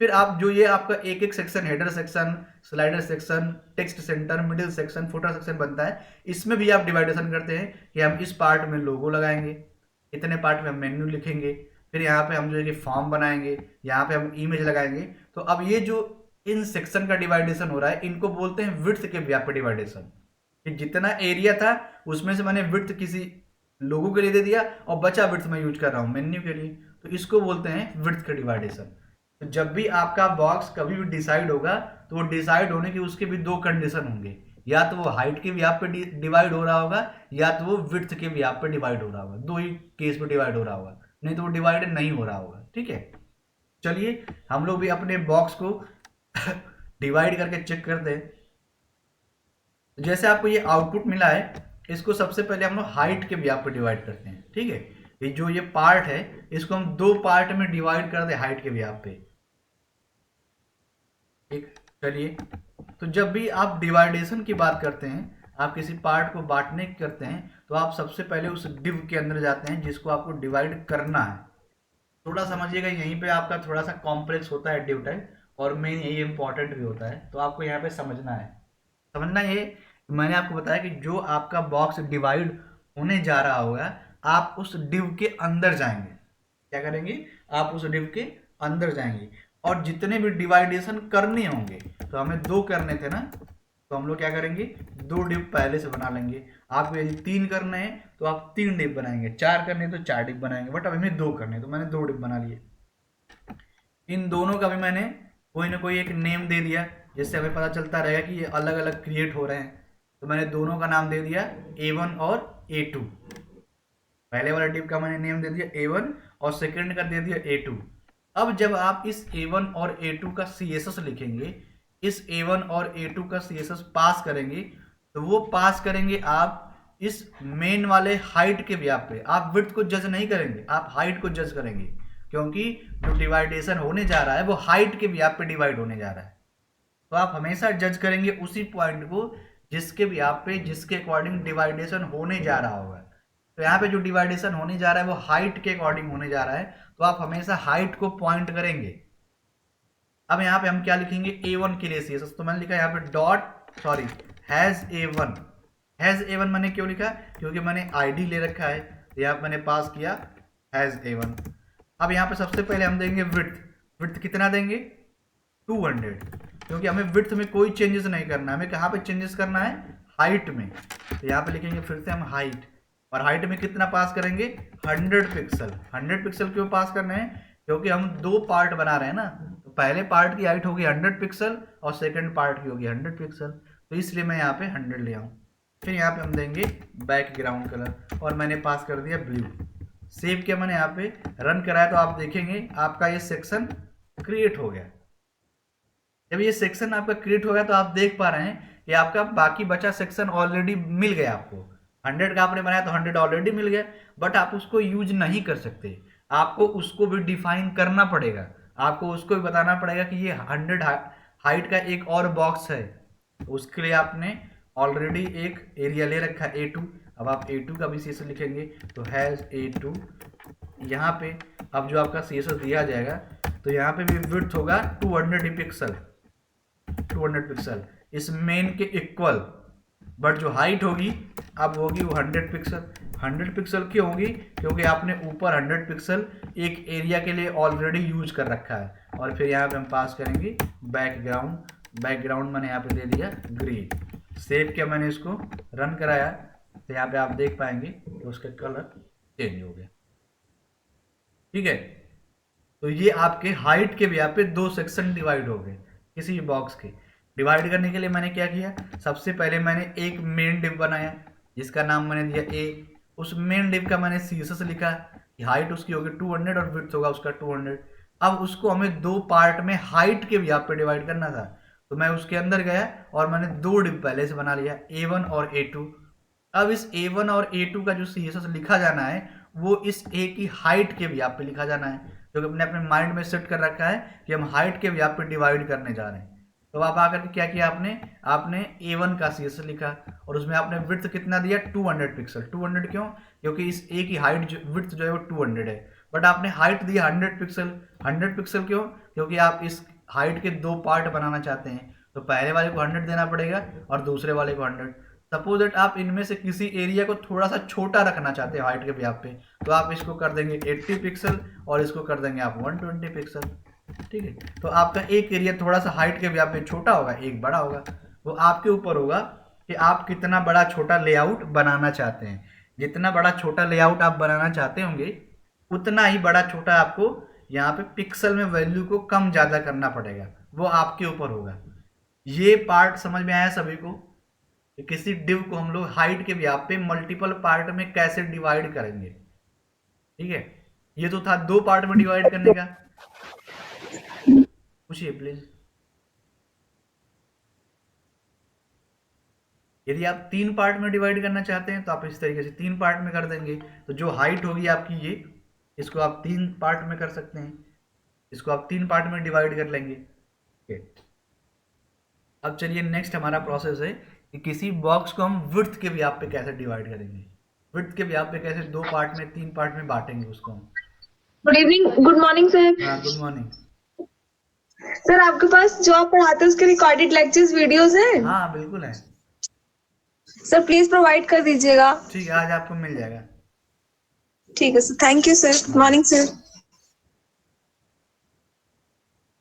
फिर आप जो ये आपका एक एक section, header section, slider section, text centre, middle section, footer section बनता है, इसमें भी आप डिवाइडेशन करते हैं कि हम इस पार्ट में लोगो लगाएंगे, इतने पार्ट में हम मेन्यू लिखेंगे, फिर यहाँ पे हम जो है कि फॉर्म बनाएंगे, यहाँ पे हम इमेज लगाएंगे। तो अब ये जो इन सेक्शन का डिवाइडेशन हो रहा है, इनको बोलते हैं विड्थ के भी आप पे डिवाइडेशन, कि जितना एरिया था उसमें से मैंने विड्थ किसी लोगों के लिए दे दिया और बचा विड्थ मैं यूज कर रहा हूँ मेन्यू के लिए, तो इसको बोलते हैं विड्थ का डिवाइडेशन। तो जब भी आपका बॉक्स कभी भी डिसाइड होगा तो वो डिसाइड होने की उसके भी दो कंडीशन होंगे, या तो वो हाइट के भी आप पे डिवाइड हो रहा होगा, या तो वो विड्थ के भी आप पे डिवाइड हो रहा होगा। दो ही केस पे डिवाइड हो रहा होगा, नहीं तो वो डिवाइड नहीं हो रहा होगा। ठीक है, चलिए हम लोग भी अपने बॉक्स को डिवाइड करके चेक करते हैं। जैसे आपको ये आउटपुट मिला है, इसको सबसे पहले हम लोग हाइट के भी आप पे डिवाइड करते हैं। ठीक है, ये जो ये पार्ट है इसको हम दो पार्ट में डिवाइड कर दे हाइट के भी आप पे। ठीक, चलिए, तो जब भी आप डिवाइडेशन की बात करते हैं, आप किसी पार्ट को बांटने की करते हैं, तो आप सबसे पहले उस डिव के अंदर जाते हैं जिसको आपको डिवाइड करना है। थोड़ा समझिएगा, यहीं पे आपका थोड़ा सा कॉम्प्लेक्स होता है डिव टाइप, और मेन यही इंपॉर्टेंट भी होता है, तो आपको यहाँ पे समझना है। समझना ये, मैंने आपको बताया कि जो आपका बॉक्स डिवाइड होने जा रहा होगा, आप उस डिव के अंदर जाएंगे। क्या करेंगे? आप उस डिव के अंदर जाएंगे, और जितने भी डिवाइडेशन करने होंगे, तो हमें दो करने थे ना, तो हम लोग क्या करेंगे, दो डिव पहले से बना लेंगे। आपको यदि तीन करने हैं तो आप तीन डिव बनाएंगे, चार करने हैं तो चार डिव बनाएंगे, बट अब हमें दो करने हैं तो मैंने दो डिव बना लिए। इन दोनों का भी मैंने कोई ना कोई एक नेम दे दिया, जिससे हमें पता चलता रहेगा कि ये अलग अलग क्रिएट हो रहे हैं। तो मैंने दोनों का नाम दे दिया A1 और A2। पहले वाले डिव का मैंने नेम दे दिया A1 और सेकंड का दे दिया A2। अब जब आप इस A1 और A2 का CSS लिखेंगे, इस A1 और A2 का CSS पास करेंगे, तो वो पास करेंगे आप इस मेन वाले हाइट के व्याप पे। आप विड्थ को जज नहीं करेंगे, आप हाइट को जज करेंगे, क्योंकि जो डिवाइडेशन होने जा रहा है वो हाइट के व्याप पे डिवाइड होने जा रहा है। तो आप हमेशा जज करेंगे उसी पॉइंट को जिसके व्याप पे, जिसके अकॉर्डिंग डिवाइडेशन होने जा रहा होगा। तो यहाँ पे जो डिवाइडेशन होने जा रहा है वो हाइट के अकॉर्डिंग होने जा रहा है, तो आप हमेशा हाइट को पॉइंट करेंगे। अब यहाँ पे हम क्या लिखेंगे, A1 के लिए CSS, तो मैंने लिखा यहाँ पे हैज A1। हैज A1 मैंने क्यों लिखा, क्योंकि मैंने ID ले रखा है, तो यहाँ मैंने पास किया हैज A1। अब यहाँ पे सबसे पहले हम देंगे विड्थ कितना देंगे, 200, क्योंकि हमें विड्थ में कोई चेंजेस नहीं करना है, हमें कहाँ पे चेंजेस करना है, हाइट में। तो यहाँ पे लिखेंगे फिर से हम हाइट, और हाइट में कितना पास करेंगे, 100 पिक्सल। 100 पिक्सल क्यों पास करना है, क्योंकि हम दो पार्ट बना रहे हैं ना, तो पहले पार्ट की हाइट होगी 100 पिक्सल और सेकंड पार्ट की होगी 100 पिक्सल, तो इसलिए मैं यहाँ पे 100 ले आऊँ। फिर यहाँ पे हम देंगे बैकग्राउंड कलर, और मैंने पास कर दिया ब्लू। सेव किया मैंने, यहाँ पे रन कराया, तो आप देखेंगे आपका ये सेक्शन क्रिएट हो गया। जब ये सेक्शन आपका क्रिएट हो गया तो आप देख पा रहे हैं कि आपका बाकी बचा सेक्शन ऑलरेडी मिल गया आपको। 100 का आपने बनाया तो 100 ऑलरेडी मिल गया, बट आप उसको यूज नहीं कर सकते, आपको उसको भी डिफाइन करना पड़ेगा, आपको उसको भी बताना पड़ेगा कि ये 100 हाइट का एक और बॉक्स है। उसके लिए आपने ऑलरेडी एक एरिया ले रखा है A2। अब आप A2 का भी CSS लिखेंगे, तो हैज A2। यहाँ पे अब जो आपका CSS दिया जाएगा, तो यहाँ पे भी विड्थ होगा 200 पिक्सल, 200 पिक्सल इस मेन के इक्वल, बट जो हाइट होगी अब होगी वो 100 पिक्सल। 100 पिक्सल क्यों होगी, क्योंकि आपने ऊपर 100 पिक्सल एक एरिया के लिए ऑलरेडी यूज कर रखा है। और फिर यहाँ पे हम पास करेंगे बैकग्राउंड मैंने यहाँ पे दे दिया ग्रीन। सेव किया मैंने, इसको रन कराया, तो यहाँ पे आप देख पाएंगे कि उसका कलर चेंज हो गया। ठीक है, तो ये आपके हाइट के भी यहाँ पे दो सेक्शन डिवाइड हो गए किसी बॉक्स के। डिवाइड करने के लिए मैंने क्या किया, सबसे पहले मैंने एक मेन डिव बनाया जिसका नाम मैंने दिया A। उस मेन डिव का मैंने CSS लिखा कि हाइट उसकी होगी 200 और विड्थ होगा उसका 200। अब उसको हमें दो पार्ट में हाइट के भी यहाँ पे डिवाइड करना था, तो मैं उसके अंदर गया और मैंने दो डिव पहले से बना लिया, A1 और A2। अब इस A1 और A2 का जो CSS लिखा जाना है वो इस A की हाइट के भी यहाँ पे लिखा जाना है, क्योंकि अपने अपने माइंड में सेट कर रखा है कि हम हाइट के व्याप पे डिवाइड करने जा रहे हैं। तो आप आकर के क्या किया, आपने A1 का CSS लिखा और उसमें आपने विड्थ कितना दिया, 200 पिक्सल। 200 क्यों, क्योंकि इस A की हाइट विड्थ जो है वो 200 है, बट आपने हाइट दिया 100 पिक्सल। 100 पिक्सल क्यों, क्योंकि आप इस हाइट के दो पार्ट बनाना चाहते हैं, तो पहले वाले को 100 देना पड़ेगा और दूसरे वाले को 100। सपोज दैट आप इनमें से किसी एरिया को थोड़ा सा छोटा रखना चाहते हैं हाइट के व्याप पे, तो आप इसको कर देंगे 80 पिक्सल और इसको कर देंगे आप 120 पिक्सल। ठीक है, तो आपका एक एरिया थोड़ा सा हाइट के व्याप पे छोटा होगा, एक बड़ा होगा। वो आपके ऊपर होगा कि आप कितना बड़ा छोटा लेआउट बनाना चाहते हैं। जितना बड़ा छोटा लेआउट आप बनाना चाहते होंगे उतना ही बड़ा छोटा आपको यहाँ पे पिक्सल में वैल्यू को कम ज़्यादा करना पड़ेगा, वो आपके ऊपर होगा। ये पार्ट समझ में आया सभी को, किसी डिव को हम लोग हाइट के व्याप पे मल्टीपल पार्ट में कैसे डिवाइड करेंगे। ठीक है, ये तो था दो पार्ट में डिवाइड करने का। पूछिए प्लीज। यदि आप तीन पार्ट में डिवाइड करना चाहते हैं तो आप इस तरीके से तीन पार्ट में कर देंगे, तो जो हाइट होगी आपकी ये, इसको आप तीन पार्ट में कर सकते हैं, इसको आप तीन पार्ट में डिवाइड कर लेंगे। अब चलिए नेक्स्ट हमारा प्रोसेस है कि किसी बॉक्स को हम विड्थ के व्याप पे कैसे डिवाइड करेंगे। विड्थ के व्याप पे कैसे दो पार्ट में, तीन पार्ट में बांटेंगे उसको हम। Good evening, good morning sir. हाँ, गुड मॉर्निंग सर, आपके पास जो आप पढ़ाते हैं उसके रिकॉर्डेड लेक्चर्स वीडियोस हैं? हाँ बिल्कुल है सर प्लीज प्रोवाइड कर दीजिएगा। ठीक है, आज आपको मिल जाएगा। ठीक है sir, thank you sir. Good morning sir.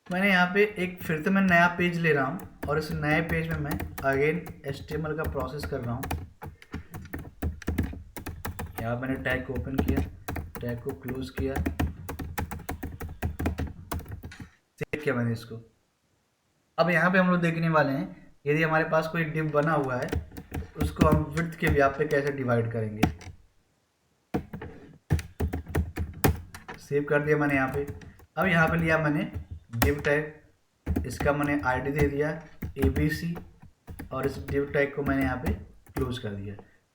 मैंने यहाँ पे एक फिर से मैं नया पेज ले रहा हूँ और इस नए पेज में मैं अगेन HTML का प्रोसेस कर रहा हूँ। यहाँ मैंने टैग को ओपन किया, टैग को क्लोज किया, सेव किया मैंने इसको। अब यहाँ पे हम लोग देखने वाले हैं यदि हमारे पास कोई डिव बना हुआ है उसको हम विड्थ के व्याप पे कैसे डिवाइड करेंगे। सेव कर दिया मैंने यहाँ पे। अब यहाँ पे लिया मैंने div टैग, इसका मैंने आईडी दे दिया ABC और इस div टैग को मैंने यहाँ पे क्लोज कर दिया।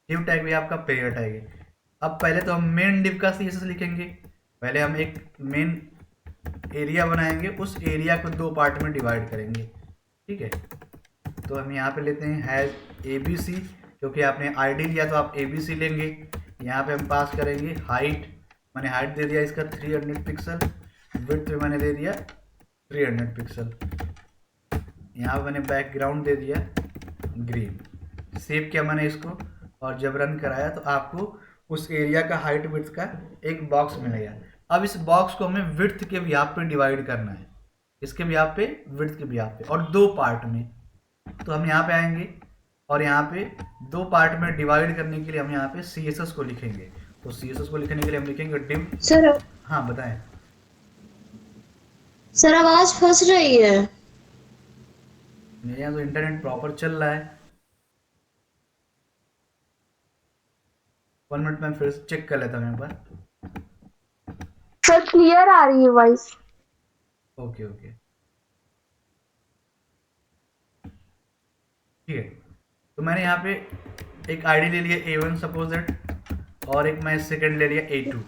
div टैग भी आपका पेयर टैग है। अब पहले तो हम मेन div का CSS लिखेंगे। पहले हम एक मेन एरिया बनाएंगे, उस एरिया को 2 पार्ट में डिवाइड करेंगे, ठीक है। तो हम यहाँ पे लेते हैं हैज ABC, क्योंकि आपने आईडी लिया तो आप ABC लेंगे। यहाँ पे हम पास करेंगे हाइट, मैंने हाइट दे दिया इसका 300 पिक्सल, विड्थ भी मैंने दे दिया 300 पिक्सल। यहाँ पे मैंने बैकग्राउंड दे दिया ग्रीन। सेव किया मैंने इसको और जब रन कराया तो आपको उस एरिया का हाइट विड्थ का एक बॉक्स मिलेगा। अब इस बॉक्स को हमें विड्थ के बिहाफ पे डिवाइड करना है, इसके बिहाफ पे, विड्थ के बिहाफ पे, और 2 पार्ट में। तो हम यहाँ पे आएंगे और यहाँ पे 2 पार्ट में डिवाइड करने के लिए हम यहाँ पे CSS को लिखेंगे। तो CSS को लिखने के लिए हम लिखेंगे div। सर हाँ बताएं। सर आवाज फंस रही है। मेरे यहाँ तो इंटरनेट प्रॉपर चल रहा है। 1 मिनट में फिर से चेक कर लेता हूँ यहाँ पर। सर क्लियर आ रही है वॉइस। ओके ओके, ठीक है। तो मैंने यहाँ पे एक आईडी ले लिया A1 सपोज दैट, और एक मैं सेकंड ले लिया A2।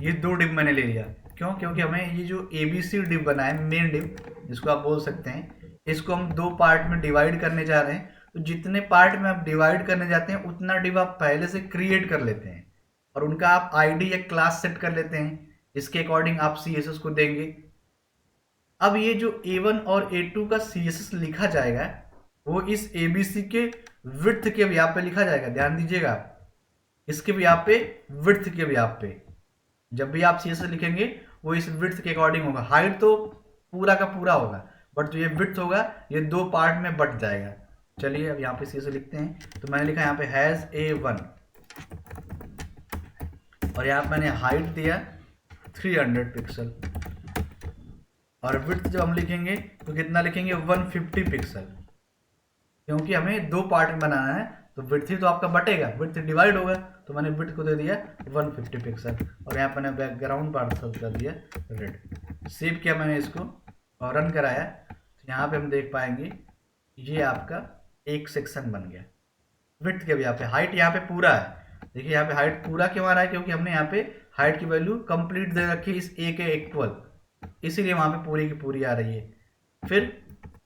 ये 2 डिव मैंने ले लिया। क्यों? क्योंकि हमें ये जो ABC डिव बना है, मेन डिव जिसको आप बोल सकते हैं, इसको हम 2 पार्ट में डिवाइड करने जा रहे हैं। तो जितने पार्ट में आप डिवाइड करने जाते हैं उतना डिव आप पहले से क्रिएट कर लेते हैं और उनका आप आईडी या क्लास सेट कर लेते हैं। इसके अकॉर्डिंग आप CSS को देंगे। अब ये जो A1 और A2 का CSS लिखा जाएगा वो इस ABC के विड्थ के बिहाफ पे लिखा जाएगा। ध्यान दीजिएगा, इसके बिहाफ पे, विड्थ के बिहाफ पे। जब भी आप CSS लिखेंगे वो इस विड्थ के अकॉर्डिंग होगा। हाइट तो पूरा का पूरा होगा, बट जो ये विड्थ होगा ये 2 पार्ट में बट जाएगा। चलिए अब यहाँ पे CSS लिखते हैं। तो मैंने लिखा यहाँ पे हैज A1 और यहाँ पे मैंने हाइट दिया 300 पिक्सल, और विड्थ जब हम लिखेंगे तो कितना लिखेंगे 150 पिक्सल, क्योंकि हमें 2 पार्ट में बनाना है। तो विड्थ ही तो आपका बटेगा, विड्थ डिवाइड होगा। तो मैंने विड्थ को दे दिया 150 पिक्सल और यहाँ पर मैंने बैकग्राउंड पार्ट कर दिया रेड। सेव किया मैंने इसको और रन कराया। तो यहाँ पे हम देख पाएंगे ये आपका एक सेक्शन बन गया विड्थ के भी। यहाँ पे हाइट यहाँ पे पूरा है। देखिए यहाँ पे हाइट पूरा क्यों आ रहा है? क्योंकि हमने यहाँ पे हाइट की वैल्यू कंप्लीट दे रखी है इस A के इक्वल, इसीलिए वहाँ पे पूरी की पूरी आ रही है। फिर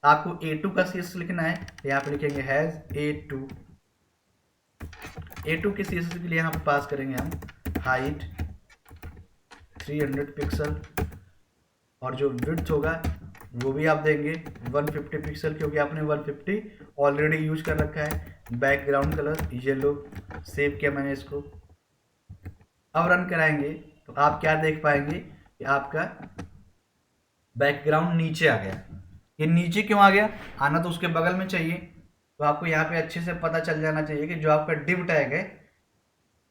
आपको A2 का CSS लिखना है। तो यहाँ पे लिखेंगे हैज A2। A2 के CSS के लिए यहाँ पे पास करेंगे हम हाइट 300 पिक्सल और जो विड्थ होगा वो भी आप देंगे 150 पिक्सल, क्योंकि आपने 150 ऑलरेडी यूज कर रखा है। Background colour yellow. सेव किया मैंने इसको। अब रन कराएंगे तो आप क्या देख पाएंगे कि आपका बैकग्राउंड नीचे आ गया। ये नीचे क्यों आ गया? आना तो उसके बगल में चाहिए। तो आपको यहाँ पे अच्छे से पता चल जाना चाहिए कि जो आपका div टैग है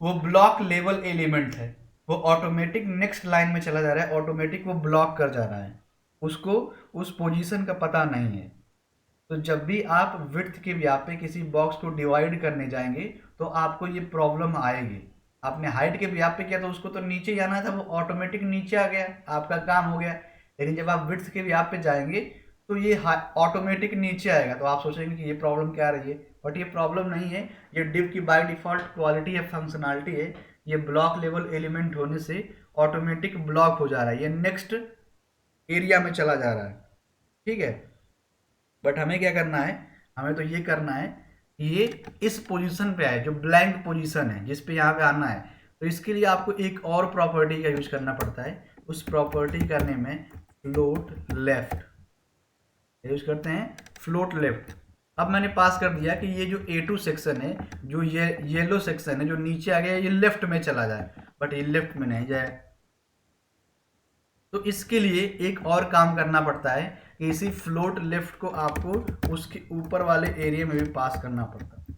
वो ब्लॉक लेवल एलिमेंट है, वो ऑटोमेटिक नेक्स्ट लाइन में चला जा रहा है, ऑटोमेटिक वो ब्लॉक कर जा रहा है, उसको उस पोजीशन का पता नहीं है। तो जब भी आप विड्थ के व्याप पे किसी बॉक्स को डिवाइड करने जाएंगे तो आपको ये प्रॉब्लम आएगी। आपने हाइट के व्याप पे किया तो उसको तो नीचे जाना था, वो ऑटोमेटिक नीचे आ गया, आपका काम हो गया। लेकिन जब आप विड्थ के व्याप पे जाएंगे तो ये ऑटोमेटिक नीचे आएगा। तो आप सोचेंगे कि ये प्रॉब्लम क्या आ रही है, बट ये प्रॉब्लम नहीं है। ये div की बाय डिफॉल्ट क्वालिटी है, फंक्शनैलिटी है। ये ब्लॉक लेवल एलिमेंट होने से ऑटोमेटिक ब्लॉक हो जा रहा है, ये नेक्स्ट एरिया में चला जा रहा है, ठीक है। बट हमें क्या करना है? हमें तो ये करना है कि ये इस पोजीशन पे आए, जो ब्लैंक पोजीशन है जिस पे यहाँ पे आना है। तो इसके लिए आपको एक और प्रॉपर्टी का यूज करना पड़ता है। उस प्रॉपर्टी करने में फ्लोट लेफ्ट यूज करते हैं, फ्लोट लेफ्ट। अब मैंने पास कर दिया कि ये जो A2 सेक्शन है, जो ये येलो सेक्शन है जो नीचे आ गया, ये लेफ्ट में चला जाए, बट ये लेफ्ट में नहीं जाए। तो इसके लिए एक और काम करना पड़ता है कि इसी फ्लोट लेफ्ट को आपको उसके ऊपर वाले एरिया में भी पास करना पड़ता है।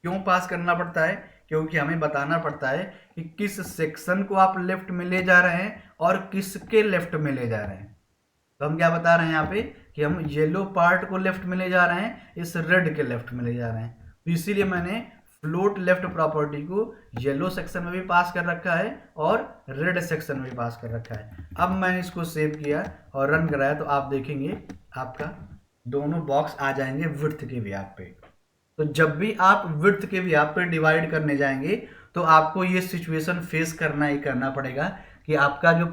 क्यों पास करना पड़ता है? क्योंकि हमें बताना पड़ता है कि किस सेक्शन को आप लेफ्ट में ले जा रहे हैं और किसके लेफ्ट में ले जा रहे हैं। तो हम क्या बता रहे हैं यहाँ पे कि हम येलो पार्ट को लेफ्ट में ले जा रहे हैं, इस रेड के लेफ्ट में ले जा रहे हैं। तो इसीलिए मैंने फ्लोट लेफ्ट प्रॉपर्टी को येलो सेक्शन में भी पास कर रखा है और रेड सेक्शन में भी पास कर रखा है। अब मैंने इसको सेव किया और रन कराया तो आप देखेंगे आपका दोनों बॉक्स आ जाएंगे विड्थ के व्याप पे। तो जब भी आप विड्थ के व्याप पे डिवाइड करने जाएंगे तो आपको ये सिचुएशन फेस करना ही करना पड़ेगा कि आपका जो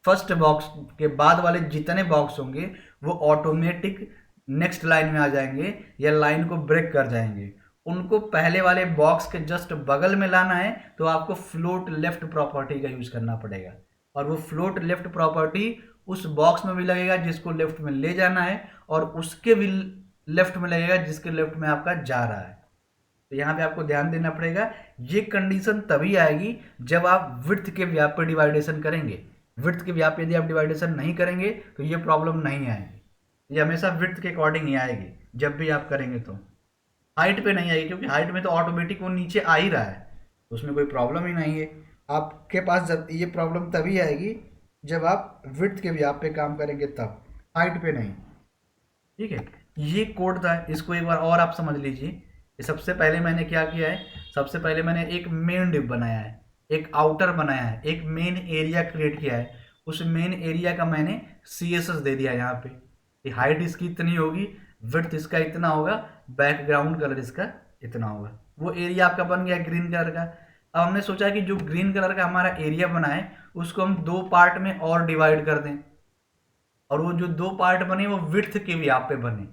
फर्स्ट बॉक्स के बाद वाले जितने बॉक्स होंगे वो ऑटोमेटिक नेक्स्ट लाइन में आ जाएंगे या लाइन को ब्रेक कर जाएंगे। उनको पहले वाले बॉक्स के जस्ट बगल में लाना है तो आपको फ्लोट लेफ्ट प्रॉपर्टी का यूज करना पड़ेगा और वो फ्लोट लेफ्ट प्रॉपर्टी उस बॉक्स में भी लगेगा जिसको लेफ्ट में ले जाना है और उसके भी लेफ्ट में लगेगा जिसके लेफ्ट में आपका जा रहा है। तो यहाँ पे आपको ध्यान देना पड़ेगा। ये कंडीशन तभी आएगी जब आप विड्थ के व्याप पे डिवाइडेशन करेंगे। विड्थ के व्याप पे यदि आप डिवाइडेशन नहीं करेंगे तो ये प्रॉब्लम नहीं आएगी। ये हमेशा विड्थ के अकॉर्डिंग ही आएगी जब भी आप करेंगे। तो हाइट पे नहीं आएगी क्योंकि हाइट में तो ऑटोमेटिक वो नीचे आ ही रहा है, उसमें कोई प्रॉब्लम ही नहीं है। आपके पास जब ये प्रॉब्लम तभी आएगी जब आप विड्थ के व्याप पे काम करेंगे तब, हाइट पे नहीं। ठीक है, ये कोड था, इसको एक बार और आप समझ लीजिए। सबसे पहले मैंने क्या किया है, सबसे पहले मैंने एक मेन डिव बनाया है, एक आउटर बनाया है, एक मेन एरिया क्रिएट किया है। उस मेन एरिया का मैंने CSS दे दिया यहाँ पे कि हाइट इसकी इतनी होगी, विड्थ इसका इतना होगा, बैकग्राउंड कलर इसका इतना होगा। वो एरिया आपका बन गया ग्रीन कलर का। अब हमने सोचा कि जो ग्रीन कलर का हमारा एरिया बना है उसको हम 2 पार्ट में और डिवाइड कर दें और वो जो 2 पार्ट बने वो विड्थ के व्याप पे बने।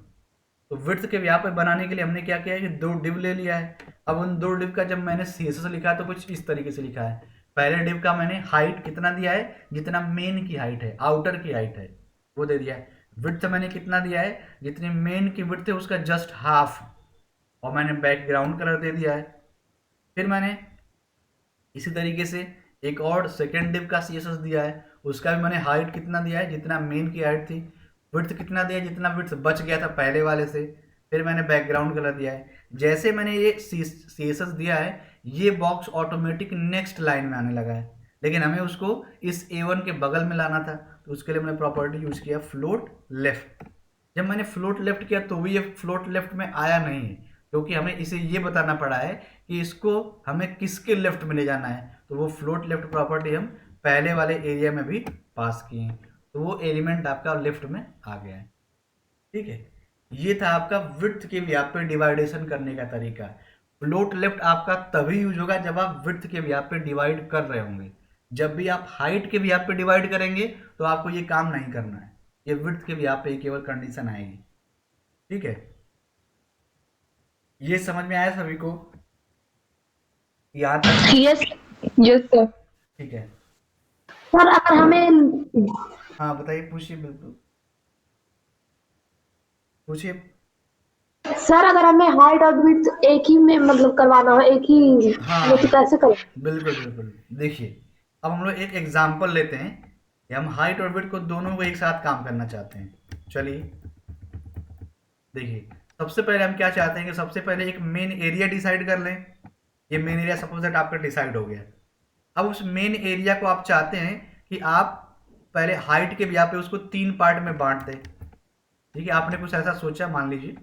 तो विड्थ के व्याप पे बनाने के लिए हमने क्या किया है कि 2 डिव ले लिया है। अब उन 2 डिव का जब मैंने CSS लिखा तो कुछ इस तरीके से लिखा है। पहले डिव का मैंने हाइट कितना दिया है, जितना मेन की हाइट है, आउटर की हाइट है वो दे दिया है। विड्थ मैंने कितना दिया है, जितनी मेन की विड्थ है उसका जस्ट हाफ, और मैंने बैकग्राउंड कलर दे दिया है। फिर मैंने इसी तरीके से एक और सेकेंड डिव का CSS दिया है, उसका भी मैंने हाइट कितना दिया है, जितना मेन की हाइट थी, विड्थ कितना दिया है, जितना विड्थ बच गया था पहले वाले से। फिर मैंने बैकग्राउंड कलर दिया है। जैसे मैंने ये CSS दिया है ये बॉक्स ऑटोमेटिक नेक्स्ट लाइन में आने लगा है, लेकिन हमें उसको इस A1 के बगल में लाना था तो उसके लिए मैंने प्रॉपर्टी यूज किया फ्लोट लेफ्ट। जब मैंने फ्लोट लेफ्ट किया तो भी ये फ्लोट लेफ्ट में आया नहीं है क्योंकि हमें इसे ये बताना पड़ा है कि इसको हमें किसके लेफ्ट में ले जाना है। तो वो फ्लोट लेफ्ट प्रॉपर्टी हम पहले वाले एरिया में भी पास किए हैं, तो वो एलिमेंट आपका लेफ्ट में आ गया है। ठीक है, ये था आपका विड्थ के व्याप पे डिवाइडेशन करने का तरीका। फ्लोट लेफ्ट आपका तभी यूज होगा जब आप विड्थ के व्याप पे डिवाइड कर रहे होंगे। जब भी आप हाइट के व्याप पे डिवाइड करेंगे तो आपको ये काम नहीं करना है, ये विड्थ के व्याप पे केवल कंडीशन आएगी। ठीक है, ये समझ में आया सभी को यहाँ तक? Yes yes sir. ठीक है सर अगर हमें, हाँ बताइए, पूछिए, बिल्कुल पूछिए। सर अगर हमें हाइट और विड्थ एक ही में मतलब करवाना हो, एक ही हाँ वो तो कैसे करें? बिल्कुल बिल्कुल, देखिए अब हम लोग एक एग्जांपल लेते हैं कि हम हाइट और विड्थ को दोनों को एक साथ काम करना चाहते हैं। चलिए देखिए, सबसे पहले हम क्या चाहते हैं कि सबसे पहले एक मेन एरिया डिसाइड कर लें। ये मेन एरिया सपोज दैट आपका डिसाइड हो गया। अब उस मेन एरिया को आप चाहते हैं कि आप पहले हाइट के व्याप पे उसको 3 पार्ट में बांट दें। ठीक है, आपने कुछ ऐसा सोचा, मान लीजिए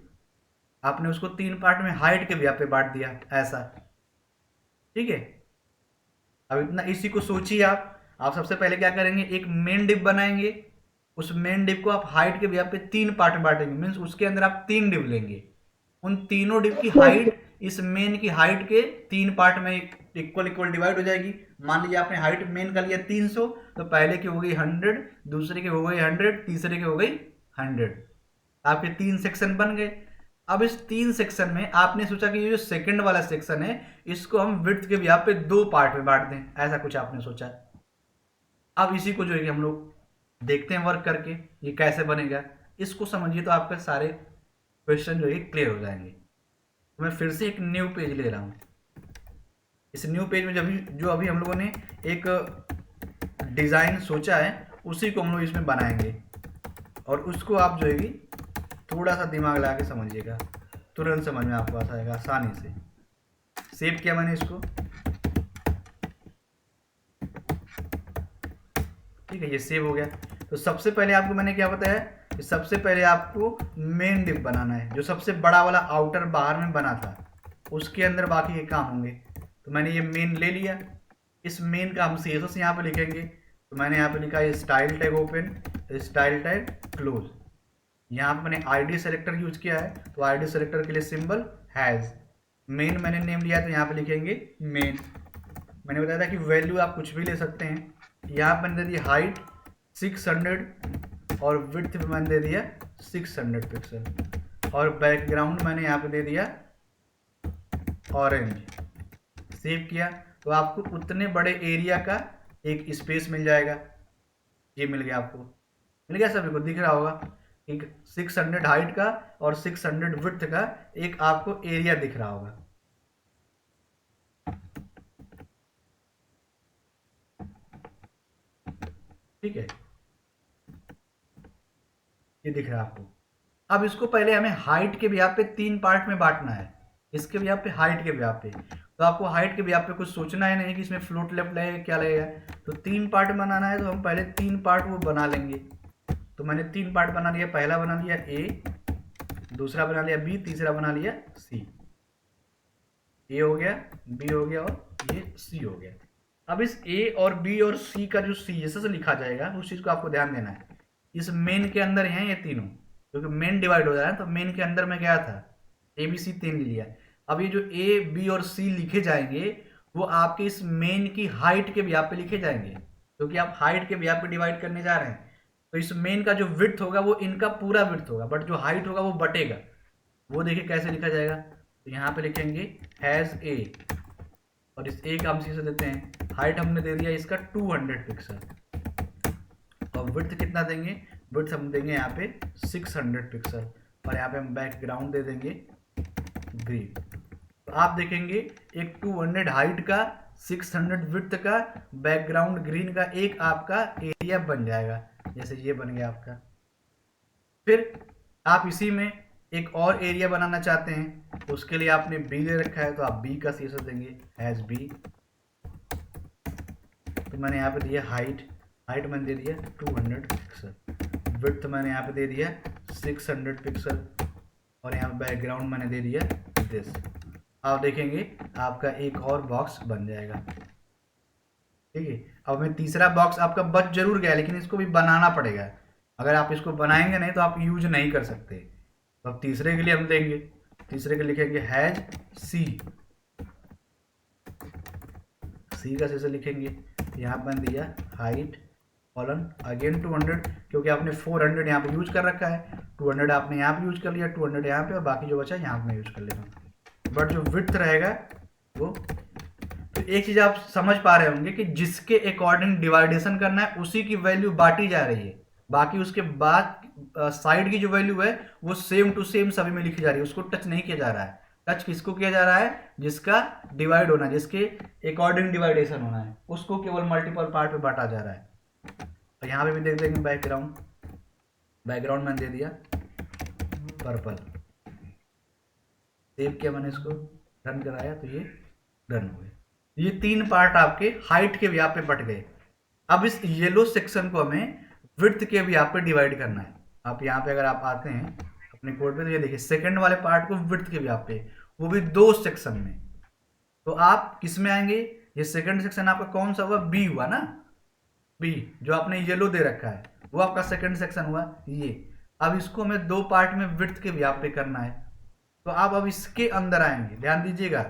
आपने उसको 3 पार्ट में हाइट के व्याप पे बांट दिया ऐसा। ठीक है, अब इतना इसी को सोचिए। आप सबसे पहले क्या करेंगे, एक मेन डिव बनाएंगे। उस मेन डिव को आप हाइट के व्याप पे 3 पार्ट में बांटेंगे, मीन्स उसके अंदर आप 3 डिव लेंगे। उन तीनों डिव की हाइट इस मेन की हाइट के 3 पार्ट में इक्वल इक्वल डिवाइड हो जाएगी। मान लीजिए आपने हाइट मेन का लिया 300, तो पहले की हो गई 100, दूसरे की हो गई 100, तीसरे की हो गई 100। आपके 3 सेक्शन बन गए। अब इस 3 सेक्शन में आपने सोचा कि ये जो सेकंड वाला सेक्शन है इसको हम विड्थ के व्याप पे 2 पार्ट में बांट दें, ऐसा कुछ आपने सोचा। अब इसी को जो है कि हम लोग देखते हैं वर्क करके ये कैसे बनेगा। इसको समझिए तो आपके सारे क्वेश्चन जो है क्लियर हो जाएंगे। तो मैं फिर से एक न्यू पेज ले रहा हूँ। इस न्यू पेज में जो अभी हम लोगों ने एक डिज़ाइन सोचा है उसी को हम लोग इसमें बनाएंगे, और उसको आप जो है कि थोड़ा सा दिमाग लगा के समझिएगा, तुरंत समझ में आपको आ जाएगा आसानी से। सेव किया मैंने इसको। ठीक है, ये सेव हो गया। तो सबसे पहले आपको मैंने क्या बताया कि सबसे पहले आपको मेन डिव बनाना है, जो सबसे बड़ा वाला आउटर बाहर में बना था। उसके अंदर बाकी के काम होंगे। तो मैंने ये मेन ले लिया, इस मेन का हम CSS यहाँ पे लिखेंगे। तो मैंने यहाँ पे लिखा है style tag open, style tag close. यहाँ पे मैंने ID सेलेक्टर यूज किया है, तो ID सेलेक्टर के लिए सिंबल हैज़। मेन मैंने नेम लिया, तो यहाँ पे लिखेंगे मेन। मैंने बताया था कि वैल्यू आप कुछ भी ले सकते हैं। यहाँ पर मैंने दे दिया हाइट 600 और विड्थ पे मैंने दे दिया 600 पिक्सल और बैकग्राउंड मैंने यहाँ पे दे दिया ऑरेंज। सेव किया तो आपको उतने बड़े एरिया का एक स्पेस मिल जाएगा। ये मिल गया, आपको मिल गया, सभी को दिख रहा होगा। एक 600 हाइट का और 600 विड्थ का एक आपको एरिया दिख रहा होगा। ठीक है, ये दिख रहा है आपको। अब इसको पहले हमें हाइट के ब्याह पे 3 पार्ट में बांटना है, इसके ब्याह पे, हाइट के ब्याह पे। तो आपको हाइट के ब्याह पे कुछ सोचना है नहीं कि इसमें फ्लोट लेफ्ट लगेगा क्या लगेगा। तो 3 पार्ट बनाना है, तो हम पहले 3 पार्ट वो बना लेंगे। तो मैंने 3 पार्ट बना लिया। पहला बना लिया ए, दूसरा बना लिया बी, तीसरा बना लिया सी। ए हो गया, बी हो गया और ये सी हो गया। अब इस ए और बी और सी का जो CSS लिखा जाएगा उस चीज़ को आपको ध्यान देना है। इस मेन के अंदर हैं ये तीनों, क्योंकि मेन डिवाइड हो जा रहा है। तो मेन के अंदर मैं गया था, ABC 3 लिया। अब ये जो ए बी और सी लिखे जाएंगे वो आपके इस मेन की हाइट के ब्याह पे लिखे जाएंगे, क्योंकि आप हाइट के ब्याह पे डिवाइड करने जा रहे हैं। तो इस मेन का जो विड्थ होगा वो इनका पूरा विड्थ होगा, बट जो हाइट होगा वो बटेगा। वो देखिए कैसे लिखा जाएगा। तो यहाँ पे लिखेंगे हैज़ ए और इस ए का हम CSS देते हैं। हाइट हमने दे दिया इसका 200 पिक्सल और विड्थ कितना देंगे, विड्थ हम देंगे यहाँ पे 600 पिक्सल और यहाँ पे हम बैकग्राउंड दे देंगे ग्रीन। तो आप देखेंगे एक 200 हाइट का 600 विड्थ का बैकग्राउंड ग्रीन का एक आपका एरिया बन जाएगा, जैसे ये बन गया आपका। फिर आप इसी में एक और एरिया बनाना चाहते हैं, तो उसके लिए आपने बी ले रखा है, तो आप बी का CSS देंगे हैज़ बी। तो मैंने यहाँ पे दिया हाइट, हाइट मैंने दे दिया 200 पिक्सल, विड्थ मैंने यहाँ पे दे दिया 600 पिक्सल और यहाँ बैकग्राउंड मैंने दे दिया दिस। आप देखेंगे आपका एक और बॉक्स बन जाएगा। ठीक है, अब मैं तीसरा बॉक्स आपका बच जरूर गया, लेकिन इसको भी बनाना पड़ेगा। अगर आप इसको बनाएंगे नहीं तो आप यूज नहीं कर सकते। तो अब तीसरे के लिए हम देंगे, तीसरे के लिखेंगे हैज सी, सी का CSS लिखेंगे। यहाँ पर दिया हाइट कॉलन अगेन 200, क्योंकि आपने 400 यहाँ पे यूज कर रखा है, 200 आपने यहाँ पे यूज कर लिया, 200 यहाँ पे और बाकी जो बचा यहाँ पे यूज कर लेगा। बट जो विड्थ रहेगा वो, तो एक चीज़ आप समझ पा रहे होंगे कि जिसके अकॉर्डिंग डिवाइडेशन करना है उसी की वैल्यू बांटी जा रही है। बाकी उसके बाद साइड की जो वैल्यू है वो सेम टू सेम सभी में लिखी जा रही है, उसको टच नहीं किया जा रहा है। टच किसको किया जा रहा है, जिसका डिवाइड होना है, जिसके अकॉर्डिंग डिवाइडेशन होना है, उसको केवल मल्टीपल पार्ट में बांटा जा रहा है। और यहाँ पे भी देख देंगे बैकग्राउंड, बैकग्राउंड मैंने दे दिया पर्पल। सेव किया मैंने, इसको रन कराया तो ये रन हुए। ये 3 पार्ट आपके हाइट के भी यहाँ पे बट गए। अब इस येलो सेक्शन को हमें विड्थ के भी यहाँ पे डिवाइड करना है। आप यहाँ पे अगर आप आते हैं अपने कोड पे तो ये देखिए सेकंड वाले पार्ट को विड्थ के भी यहाँ पे, वो भी 2 सेक्शन में। तो आप किस में आएंगे, ये सेकंड सेक्शन आपका कौन सा हुआ, बी हुआ ना, बी जो आपने येलो दे रखा है वो आपका सेकंड सेक्शन हुआ ये। अब इसको हमें 2 पार्ट में विड्थ के भी यहाँ पे करना है। तो आप अब इसके अंदर आएंगे, ध्यान दीजिएगा,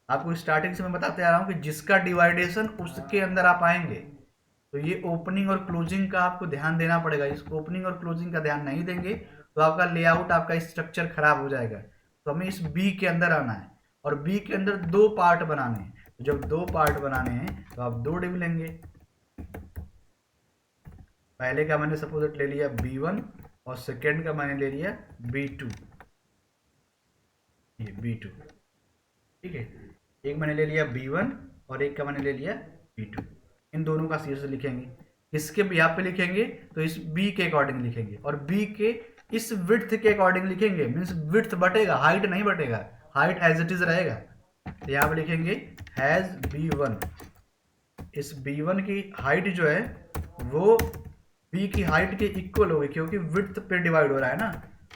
आपको स्टार्टिंग से मैं बताते आ रहा हूँ कि जिसका डिवाइडेशन उसके अंदर आप आएंगे। तो ये ओपनिंग और क्लोजिंग का आपको ध्यान देना पड़ेगा। इस ओपनिंग और क्लोजिंग का ध्यान नहीं देंगे तो आपका लेआउट, आपका स्ट्रक्चर खराब हो जाएगा। तो हमें इस बी के अंदर आना है और बी के अंदर 2 पार्ट बनाने हैं। तो जब 2 पार्ट बनाने हैं तो आप 2 डिव लेंगे। पहले का मैंने सपोज ले लिया B1 और सेकेंड का मैंने ले लिया B2, ये B2। ठीक है, एक मैंने ले लिया B1 और एक का मैंने ले लिया B2। इन दोनों का CSS लिखेंगे। किसके यहाँ पे लिखेंगे, तो इस B के अकॉर्डिंग लिखेंगे और B के इस विड्थ के अकॉर्डिंग लिखेंगे। मीन्स विड्थ बटेगा, हाइट नहीं बटेगा, हाइट एज इट इज रहेगा। तो यहाँ पे लिखेंगे हैज B1। इस B1 की हाइट जो है वो B की हाइट के इक्वल होगी, क्योंकि विड्थ पे डिवाइड हो रहा है ना।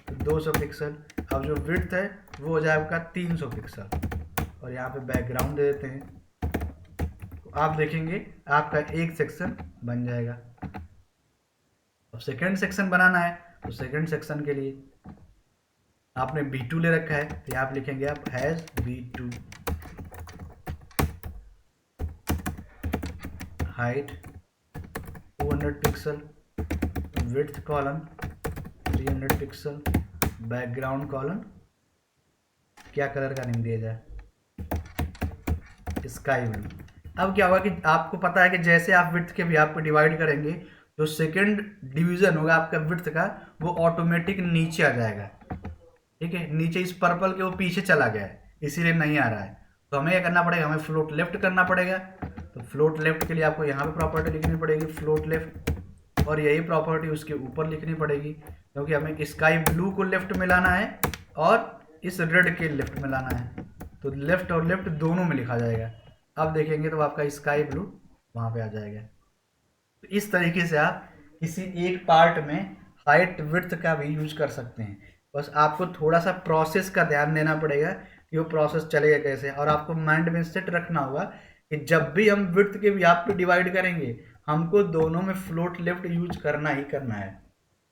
तो 200 पिक्सल। अब जो विड्थ है वो हो जाए आपका 300 पिक्सल। और यहाँ पे बैकग्राउंड दे देते हैं, तो आप देखेंगे आपका एक सेक्शन बन जाएगा। अब सेकंड सेक्शन बनाना है, तो सेकंड सेक्शन के लिए आपने B2 ले रखा है, तो यहाँ पे लिखेंगे आप has B2 height 200 pixel, width column 300 pixel, background column क्या कलर का नेम दिया जाए, स्काई ब्लू। अब क्या होगा कि आपको पता है कि जैसे आप विड्थ के व्याप को डिवाइड करेंगे, जो सेकंड डिवीजन होगा आपका विड्थ का, वो ऑटोमेटिक नीचे आ जाएगा। ठीक है, नीचे इस पर्पल के वो पीछे चला गया है, इसीलिए नहीं आ रहा है। तो हमें क्या करना पड़ेगा, हमें फ्लोट लेफ्ट करना पड़ेगा। तो फ्लोट लेफ्ट के लिए आपको यहाँ पे प्रॉपर्टी लिखनी पड़ेगी फ्लोट लेफ्ट, और यही प्रॉपर्टी उसके ऊपर लिखनी पड़ेगी, क्योंकि हमें स्काई ब्लू को लेफ्ट में लाना है और इस रेड के लेफ्ट में लाना है। तो लेफ्ट और लेफ्ट दोनों में लिखा जाएगा। अब देखेंगे तो आपका स्काई ब्लू वहाँ पे आ जाएगा। तो इस तरीके से आप किसी एक पार्ट में हाइट विड्थ का भी यूज कर सकते हैं। बस आपको थोड़ा सा प्रोसेस का ध्यान देना पड़ेगा कि वो प्रोसेस चलेगा कैसे, और आपको माइंड में सेट रखना होगा कि जब भी हम विड्थ के व्याप पे डिवाइड करेंगे, हमको दोनों में फ्लोट लेफ्ट यूज करना ही करना है।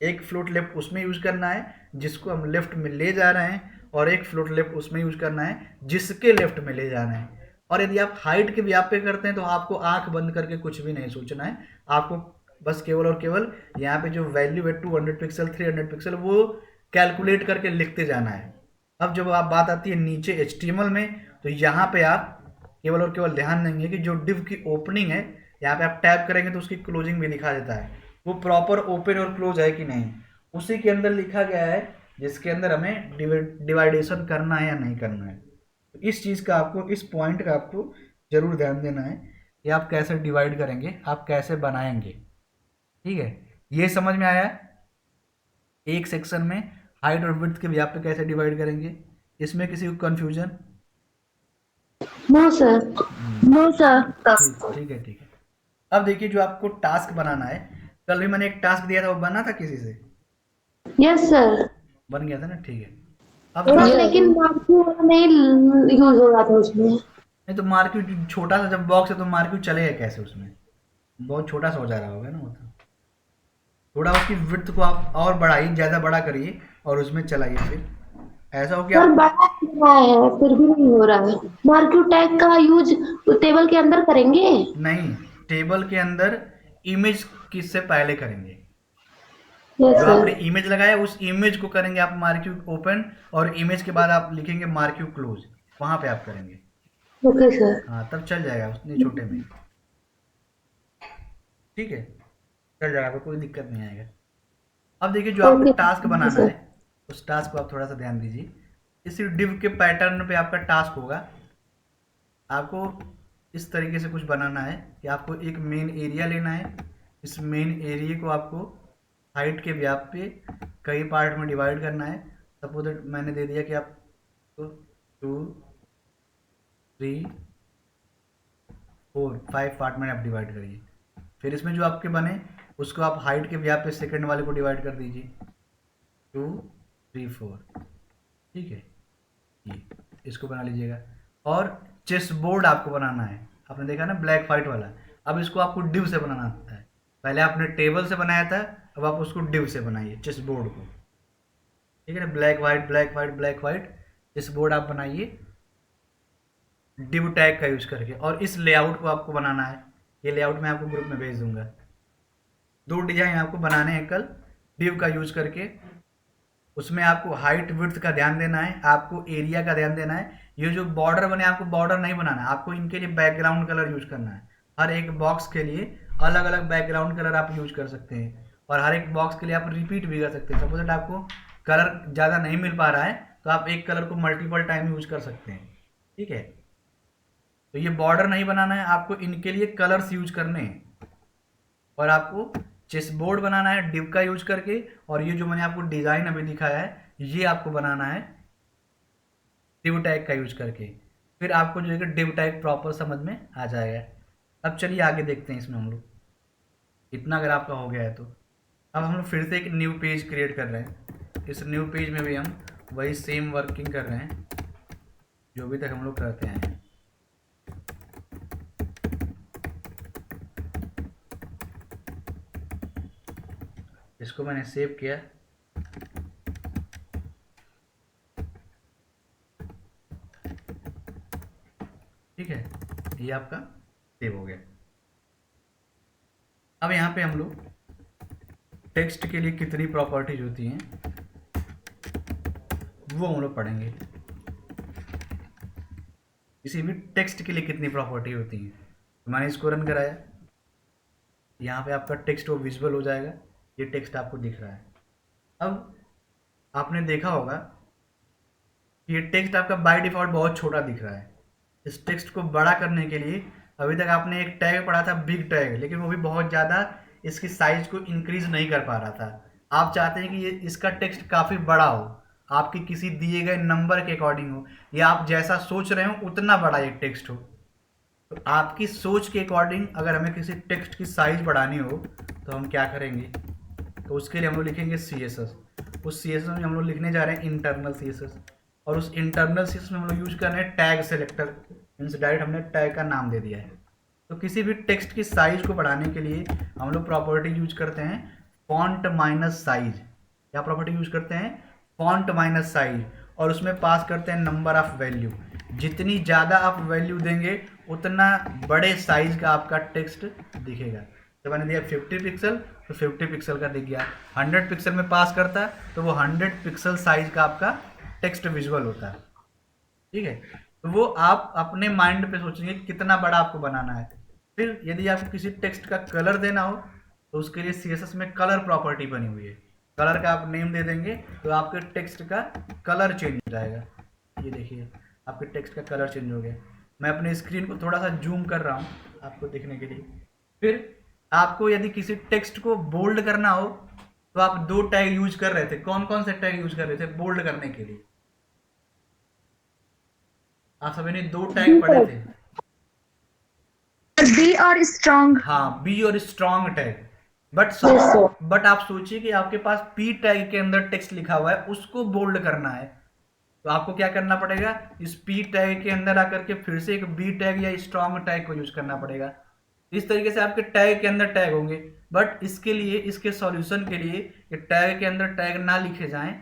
एक फ्लोट लेफ्ट उसमें यूज करना है जिसको हम लेफ्ट में ले जा रहे हैं, और एक फ्लोट लेफ्ट उसमें यूज करना है जिसके लेफ्ट में ले जाना है। और यदि आप हाइट के व्याप पे करते हैं तो आपको आंख बंद करके कुछ भी नहीं सोचना है, आपको बस केवल और केवल यहाँ पे जो वैल्यू है 200 पिक्सल 300 पिक्सल वो कैलकुलेट करके लिखते जाना है। अब जब आप बात आती है नीचे HTML में, तो यहाँ पे आप केवल और केवल ध्यान देंगे कि जो डिव की ओपनिंग है, यहाँ पे आप टैप करेंगे तो उसकी क्लोजिंग भी दिखा देता है, वो प्रॉपर ओपन और क्लोज है कि नहीं, उसी के अंदर लिखा गया है जिसके अंदर हमें डिवाइडेशन करना है या नहीं करना है। तो इस चीज़ का आपको, इस पॉइंट का आपको जरूर ध्यान देना है कि आप कैसे डिवाइड करेंगे, आप कैसे बनाएंगे। ठीक है, ये समझ में आया? एक सेक्शन में हाइट और विड्थ के व्याप पे कैसे डिवाइड करेंगे, इसमें किसी को confusion? No sir, no sir. ठीक है ठीक है। अब देखिए, जो आपको टास्क बनाना है, कल भी मैंने एक टास्क दिया था, वो बना था किसी से? Yes sir. बन गया था ना? ठीक है। अब सर लेकिन मार्क्यू नहीं यूज हो रहा था उसमें। नहीं तो मार्क्यू छोटा सा जब बॉक्स है तो मार्क्यू चलेगा कैसे उसमें, बहुत छोटा सा हो जा रहा होगा ना वो। तो थोड़ा उसकी विड्थ को आप और बढ़ाइए, ज़्यादा बड़ा करिए और उसमें चलाइए, फिर ऐसा हो कि सर आप बड़ा कितना है फिर भी नहीं हो रहा है। मार्क्यू टैग का यूज टेबल के अंदर करेंगे? नहीं, टेबल के अंदर इमेज किससे पहले करेंगे, यस जो आपने सर। इमेज लगाया उस इमेज को करेंगे आप मार्क्यू ओपन, और इमेज के बाद आप लिखेंगे मार्क्यू क्लोज, वहां पे आप करेंगे। Okay sir. हाँ, तब चल जाएगा उतने छोटे में। ठीक है, चल जाएगा, कोई दिक्कत नहीं आएगा। अब देखिए, जो आपको ओके टास्क बनाना सर। है उस टास्क को आप थोड़ा सा ध्यान दीजिए। इस डिव के पैटर्न पे आपका टास्क होगा, आपको इस तरीके से कुछ बनाना है कि आपको एक मेन एरिया लेना है। इस मेन एरिया को आपको हाइट के व्याप पे कई पार्ट में डिवाइड करना है। सपोज मैंने दे दिया कि आप 2 3 4 5 पार्ट में आप डिवाइड करिए। फिर इसमें जो आपके बने उसको आप हाइट के व्याप पे सेकंड वाले को डिवाइड कर दीजिए, 2 3 4। ठीक है, ये इसको बना लीजिएगा। और चेस बोर्ड आपको बनाना है, आपने देखा ना ब्लैक वाइट वाला। अब इसको आपको डिव से बनाना होता है, पहले आपने टेबल से बनाया था, अब आप उसको डिव से बनाइए चेस बोर्ड को। ठीक है ना, black white black white black white chess board आप बनाइए डिव टैग का यूज करके। और इस लेआउट को आपको बनाना है, ये लेआउट मैं आपको ग्रुप में भेज दूंगा। 2 डिजाइन आपको बनाने हैं कल डिव का यूज करके। उसमें आपको हाइट विड्थ का ध्यान देना है, आपको एरिया का ध्यान देना है। ये जो बॉर्डर बने, आपको बॉर्डर नहीं बनाना है, आपको इनके लिए बैकग्राउंड कलर यूज करना है। हर एक बॉक्स के लिए अलग अलग बैकग्राउंड कलर आप यूज कर सकते हैं, और हर एक बॉक्स के लिए आप रिपीट भी कर सकते हैं। सपोज आपको कलर ज़्यादा नहीं मिल पा रहा है तो आप एक कलर को मल्टीपल टाइम यूज कर सकते हैं। ठीक है, तो ये बॉर्डर नहीं बनाना है, आपको इनके लिए कलर्स यूज करने हैं। और आपको चेस बोर्ड बनाना है डिव का यूज करके, और ये जो मैंने आपको डिजाइन अभी दिखाया है ये आपको बनाना है डिव टैग का यूज करके। फिर आपको जो है कि डिव टैग प्रॉपर समझ में आ जाएगा। अब चलिए आगे देखते हैं इसमें हम लोग। इतना अगर आपका हो गया है तो अब हम लोग फिर से एक न्यू पेज क्रिएट कर रहे हैं। इस न्यू पेज में भी हम वही सेम वर्किंग कर रहे हैं। जो भी तक हम लोग करते हैं। इसको मैंने सेव किया। ठीक है, ये आपका सेव हो गया। अब यहाँ पे हम लोग टेक्स्ट के लिए कितनी प्रॉपर्टीज होती हैं वो हम लोग पढ़ेंगे। किसी भी टेक्स्ट के लिए कितनी प्रॉपर्टी होती है। तो मैंने इसको रन कराया, यहाँ पे आपका टेक्स्ट वो विजुअल हो जाएगा, ये टेक्स्ट आपको दिख रहा है। अब आपने देखा होगा कि ये टेक्स्ट आपका बाय डिफ़ॉल्ट बहुत छोटा दिख रहा है। इस टेक्स्ट को बड़ा करने के लिए अभी तक आपने एक टैग पढ़ा था बिग टैग, लेकिन वो भी बहुत ज़्यादा इसकी साइज को इंक्रीज नहीं कर पा रहा था। आप चाहते हैं कि ये इसका टेक्स्ट काफ़ी बड़ा हो, आपके किसी दिए गए नंबर के अकॉर्डिंग हो, या आप जैसा सोच रहे हो उतना बड़ा ये टेक्स्ट हो। तो आपकी सोच के अकॉर्डिंग अगर हमें किसी टेक्स्ट की साइज बढ़ानी हो तो हम क्या करेंगे, तो उसके लिए हम लोग लिखेंगे CSS। उस CSS में हम लोग लिखने जा रहे हैं इंटरनल CSS, और उस इंटरनल CSS में हम लोग यूज कर रहे हैं टैग सेलेक्टर, मीन्स डायरेक्ट हमने टैग का नाम दे दिया है। तो किसी भी टेक्स्ट की साइज को बढ़ाने के लिए हम लोग प्रॉपर्टी यूज करते हैं फॉन्ट माइनस साइज। क्या प्रॉपर्टी यूज करते हैं? फॉन्ट माइनस साइज, और उसमें पास करते हैं नंबर ऑफ वैल्यू। जितनी ज़्यादा आप वैल्यू देंगे उतना बड़े साइज का आपका टेक्स्ट दिखेगा। जब मैंने दिया 50 पिक्सल तो 50 पिक्सल का दिख गया। 100 पिक्सल में पास करता है तो वो 100 पिक्सल साइज का आपका टेक्स्ट विजुअल होता है। ठीक है, तो वो आप अपने माइंड पे सोचेंगे कितना बड़ा आपको बनाना है। फिर यदि आपको किसी टेक्स्ट का कलर देना हो तो उसके लिए CSS में कलर प्रॉपर्टी बनी हुई है। कलर का आप नेम दे देंगे तो आपके टेक्स्ट का कलर चेंज हो जाएगा। ये देखिए आपके टेक्स्ट का कलर चेंज हो गया। मैं अपने स्क्रीन को थोड़ा सा जूम कर रहा हूँ आपको दिखने के लिए। फिर आपको यदि किसी टेक्स्ट को बोल्ड करना हो तो आप दो टैग यूज कर रहे थे। कौन कौन से टैग यूज कर रहे थे बोल्ड करने के लिए? आप सभी ने दो टैग पढ़े थे। बी और स्ट्रॉन्ग। हाँ, बी और स्ट्रॉन्ग टैग। बट आप सोचिए कि आपके पास पी टैग के अंदर टेक्स्ट लिखा हुआ है, उसको बोल्ड करना है, तो आपको क्या करना पड़ेगा? इस पी टैग के अंदर आकर के फिर से एक बी टैग या स्ट्रॉन्ग टैग को यूज करना पड़ेगा। इस तरीके से आपके टैग के अंदर टैग होंगे। बट इसके लिए, इसके सॉल्यूशन के लिए कि टैग के अंदर टैग ना लिखे जाएं,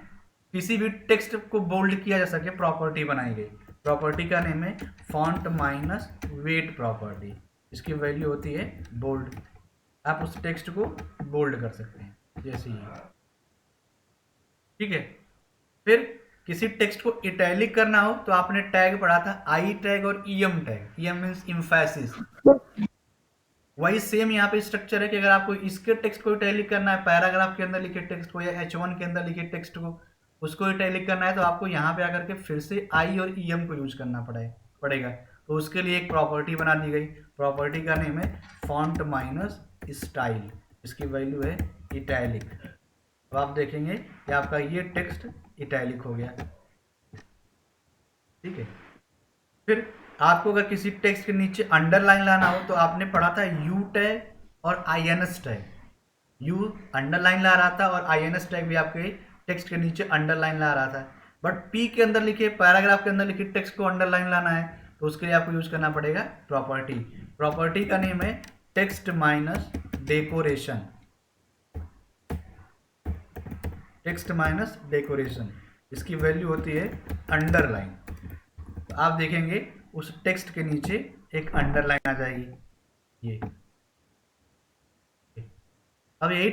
किसी भी टेक्स्ट को बोल्ड किया जा सके, प्रॉपर्टी बनाई गई। प्रॉपर्टी का नेम है फॉन्ट माइनस वेट प्रॉपर्टी। इसकी वैल्यू होती है बोल्ड। आप उस टेक्स्ट को बोल्ड कर सकते हैं जैसे ही। ठीक है, फिर किसी टेक्स्ट को इटैलिक करना हो तो आपने टैग पढ़ा था आई टैग और EM tag. EM means emphasis. वही सेम यहाँ पे स्ट्रक्चर है कि अगर आपको इसके टेक्स्ट को इटैलिक करना है, पैराग्राफ के अंदर लिखे टेक्स्ट को या H1 के अंदर लिखे टेक्स्ट को, उसको इटैलिक करना है, तो आपको यहाँ पे आकर के फिर से आई और EM को यूज करना पड़ेगा। तो उसके लिए एक प्रॉपर्टी बना दी गई। प्रॉपर्टी का नेम है फॉन्ट माइनस स्टाइल। इसकी वैल्यू है इटैलिक। तो आप देखेंगे कि आपका ये टेक्स्ट इटैलिक हो गया। ठीक है, फिर आपको अगर किसी टेक्स्ट के नीचे अंडरलाइन लाना हो तो आपने पढ़ा था यू टैग और INS टैग। यू अंडरलाइन ला रहा था और INS टैग भी आपके टेक्स्ट के नीचे अंडरलाइन ला रहा था। बट पी के अंदर लिखे, पैराग्राफ के अंदर लिखे टेक्स्ट को अंडरलाइन लाना है तो उसके लिए आपको यूज करना पड़ेगा प्रॉपर्टी। प्रॉपर्टी का नेम है text minus decoration. Text minus decoration, इसकी वैल्यू होती है अंडरलाइन। तो आप देखेंगे उस टेक्स्ट के नीचे एक अंडरलाइन आ जाएगी ये। अब यही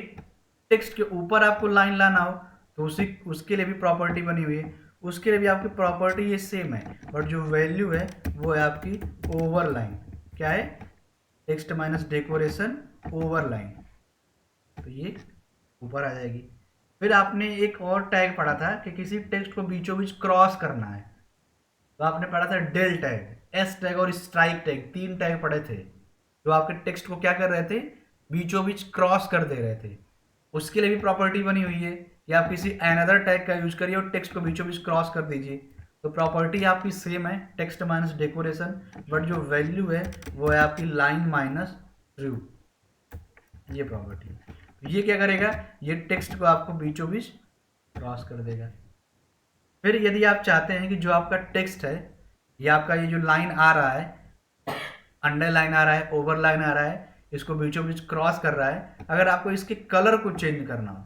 टेक्स्ट के ऊपर आपको लाइन लाना हो तो उसके लिए भी प्रॉपर्टी बनी हुई है। उसके लिए भी आपकी प्रॉपर्टी ये सेम है, बट जो वैल्यू है वो है आपकी ओवरलाइन। क्या है? Text minus decoration overline. तो ये ऊपर आ जाएगी। फिर आपने एक और टैग पढ़ा था कि किसी टेक्स्ट को बीचों बीच क्रॉस करना है, तो आपने पढ़ा था डेल टैग, S टैग और स्ट्राइक टैग। 3 टैग पढ़े थे जो आपके टेक्स्ट को क्या कर रहे थे? बीचों बीच क्रॉस कर दे रहे थे। उसके लिए भी प्रॉपर्टी बनी हुई है कि आप किसी अनदर टैग का यूज करिए और टेक्स्ट को बीचों बीच क्रॉस कर दीजिए। तो प्रॉपर्टी आपकी सेम है टेक्स्ट माइनस डेकोरेशन, बट जो वैल्यू है वो है आपकी लाइन माइनस ट्रू। ये प्रॉपर्टी, ये क्या करेगा? ये टेक्स्ट को आपको बीचों बीच क्रॉस कर देगा। फिर यदि आप चाहते हैं कि जो आपका टेक्स्ट है ये आपका ये जो लाइन आ रहा है, अंडरलाइन आ रहा है, ओवरलाइन आ रहा है, इसको बीचों बीच क्रॉस कर रहा है। अगर आपको इसके कलर को चेंज करना हो,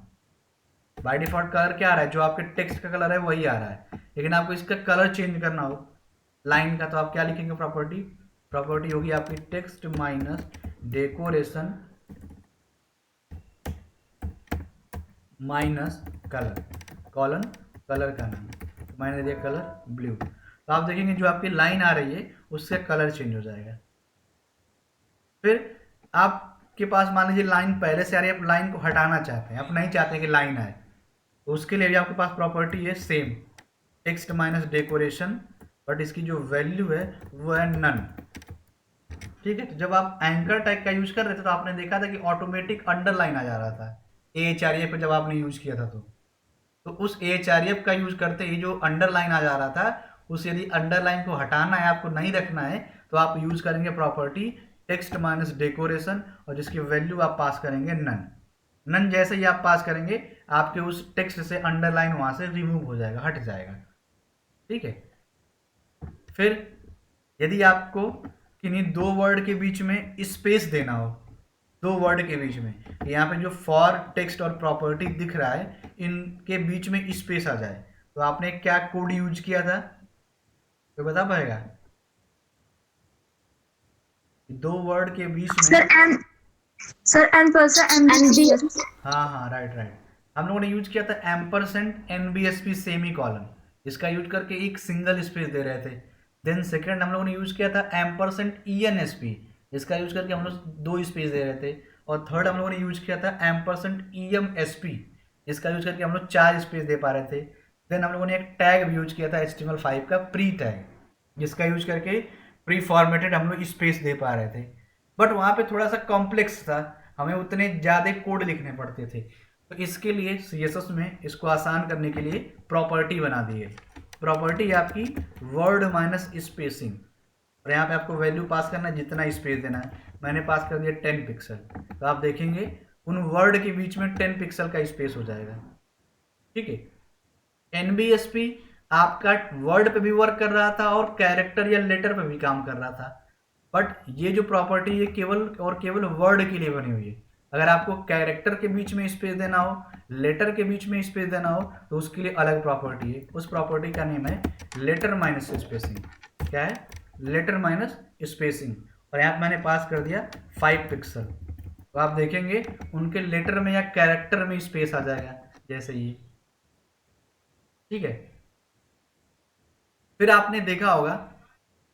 बाय डिफॉल्ट कलर क्या आ रहा है, जो आपके टेक्स्ट का कलर है वही आ रहा है, लेकिन आपको इसका कलर चेंज करना हो लाइन का, तो आप क्या लिखेंगे, प्रॉपर्टी, प्रॉपर्टी होगी आपकी text minus decoration minus colour, colon colour का नाम, तो मैंने दिया कलर ब्लू। तो आप देखेंगे जो आपकी लाइन आ रही है उससे कलर चेंज हो जाएगा। फिर आपके पास मान लीजिए लाइन पहले से आ रही है, आप लाइन को हटाना चाहते हैं, आप नहीं चाहते कि लाइन आए, तो उसके लिए भी आपके पास प्रॉपर्टी है same, text minus decoration, but इसकी जो वैल्यू है वो है नन। ठीक है, तो जब आप एंकर टैग का यूज कर रहे थे तो आपने देखा था कि ऑटोमेटिक अंडरलाइन आ जा रहा था AHREF पे, जब आपने यूज किया था तो उस AHREF का यूज करते ही जो अंडरलाइन आ जा रहा था, उस यदि अंडरलाइन को हटाना है, आपको नहीं रखना है, तो आप यूज करेंगे प्रॉपर्टी टेक्स्ट माइनस डेकोरेशन, और जिसकी वैल्यू आप पास करेंगे नन। नन जैसे ही आप पास करेंगे, आपके उस टेक्स्ट से अंडरलाइन वहां से रिमूव हो जाएगा, हट जाएगा। ठीक है, फिर यदि आपको किन्हीं दो वर्ड के बीच में स्पेस देना हो, दो वर्ड के बीच में, यहाँ पे जो फॉर टेक्स्ट और प्रॉपर्टी दिख रहा है, इनके बीच में स्पेस आ जाए, तो आपने क्या कोड यूज किया था, तो बता पाएगा? दो वर्ड के बीच में, सर एम्परसेंड हाँ हाँ, राइट राइट, हम लोगों ने यूज किया था एम्परसेंड NBSP सेमी कॉलन, इसका यूज करके एक सिंगल स्पेस दे रहे थे। देन सेकंड हम लोगों ने यूज किया था एम्परसेंड ENSP, इसका यूज करके हम लोग दो स्पेस दे रहे थे। और थर्ड हम लोगों ने यूज किया था एम्परसेंड EMSP, इसका यूज करके हम लोग 4 स्पेस दे पा रहे थे। देन हम लोगों ने एक टैग भी यूज किया था HTML5 का प्री टैग, जिसका यूज करके प्री फॉर्मेटेड हम लोग स्पेस दे पा रहे थे, बट वहाँ पे थोड़ा सा कॉम्प्लेक्स था, हमें उतने ज़्यादा कोड लिखने पड़ते थे। तो इसके लिए CSS में इसको आसान करने के लिए प्रॉपर्टी बना दी है। प्रॉपर्टी आपकी वर्ड माइनस स्पेसिंग, और यहाँ पे आपको वैल्यू पास करना है, जितना स्पेस देना है। मैंने पास कर दिया 10 पिक्सल, तो आप देखेंगे उन वर्ड के बीच में 10 पिक्सल का स्पेस हो जाएगा। ठीक है, NBSP आपका वर्ड पे भी वर्क कर रहा था और कैरेक्टर या लेटर पे भी काम कर रहा था, बट ये जो प्रॉपर्टी है केवल और केवल वर्ड के लिए बनी हुई है। अगर आपको कैरेक्टर के बीच में स्पेस देना हो, लेटर के बीच में स्पेस देना हो, तो उसके लिए अलग प्रॉपर्टी है। उस प्रॉपर्टी का नेम है लेटर माइनस स्पेसिंग। क्या है? Letter minus spacing. और यहाँ मैंने पास कर दिया 5 पिक्सल, तो आप देखेंगे उनके लेटर में या कैरेक्टर में स्पेस आ जाएगा, जैसे ये। ठीक है, फिर आपने देखा होगा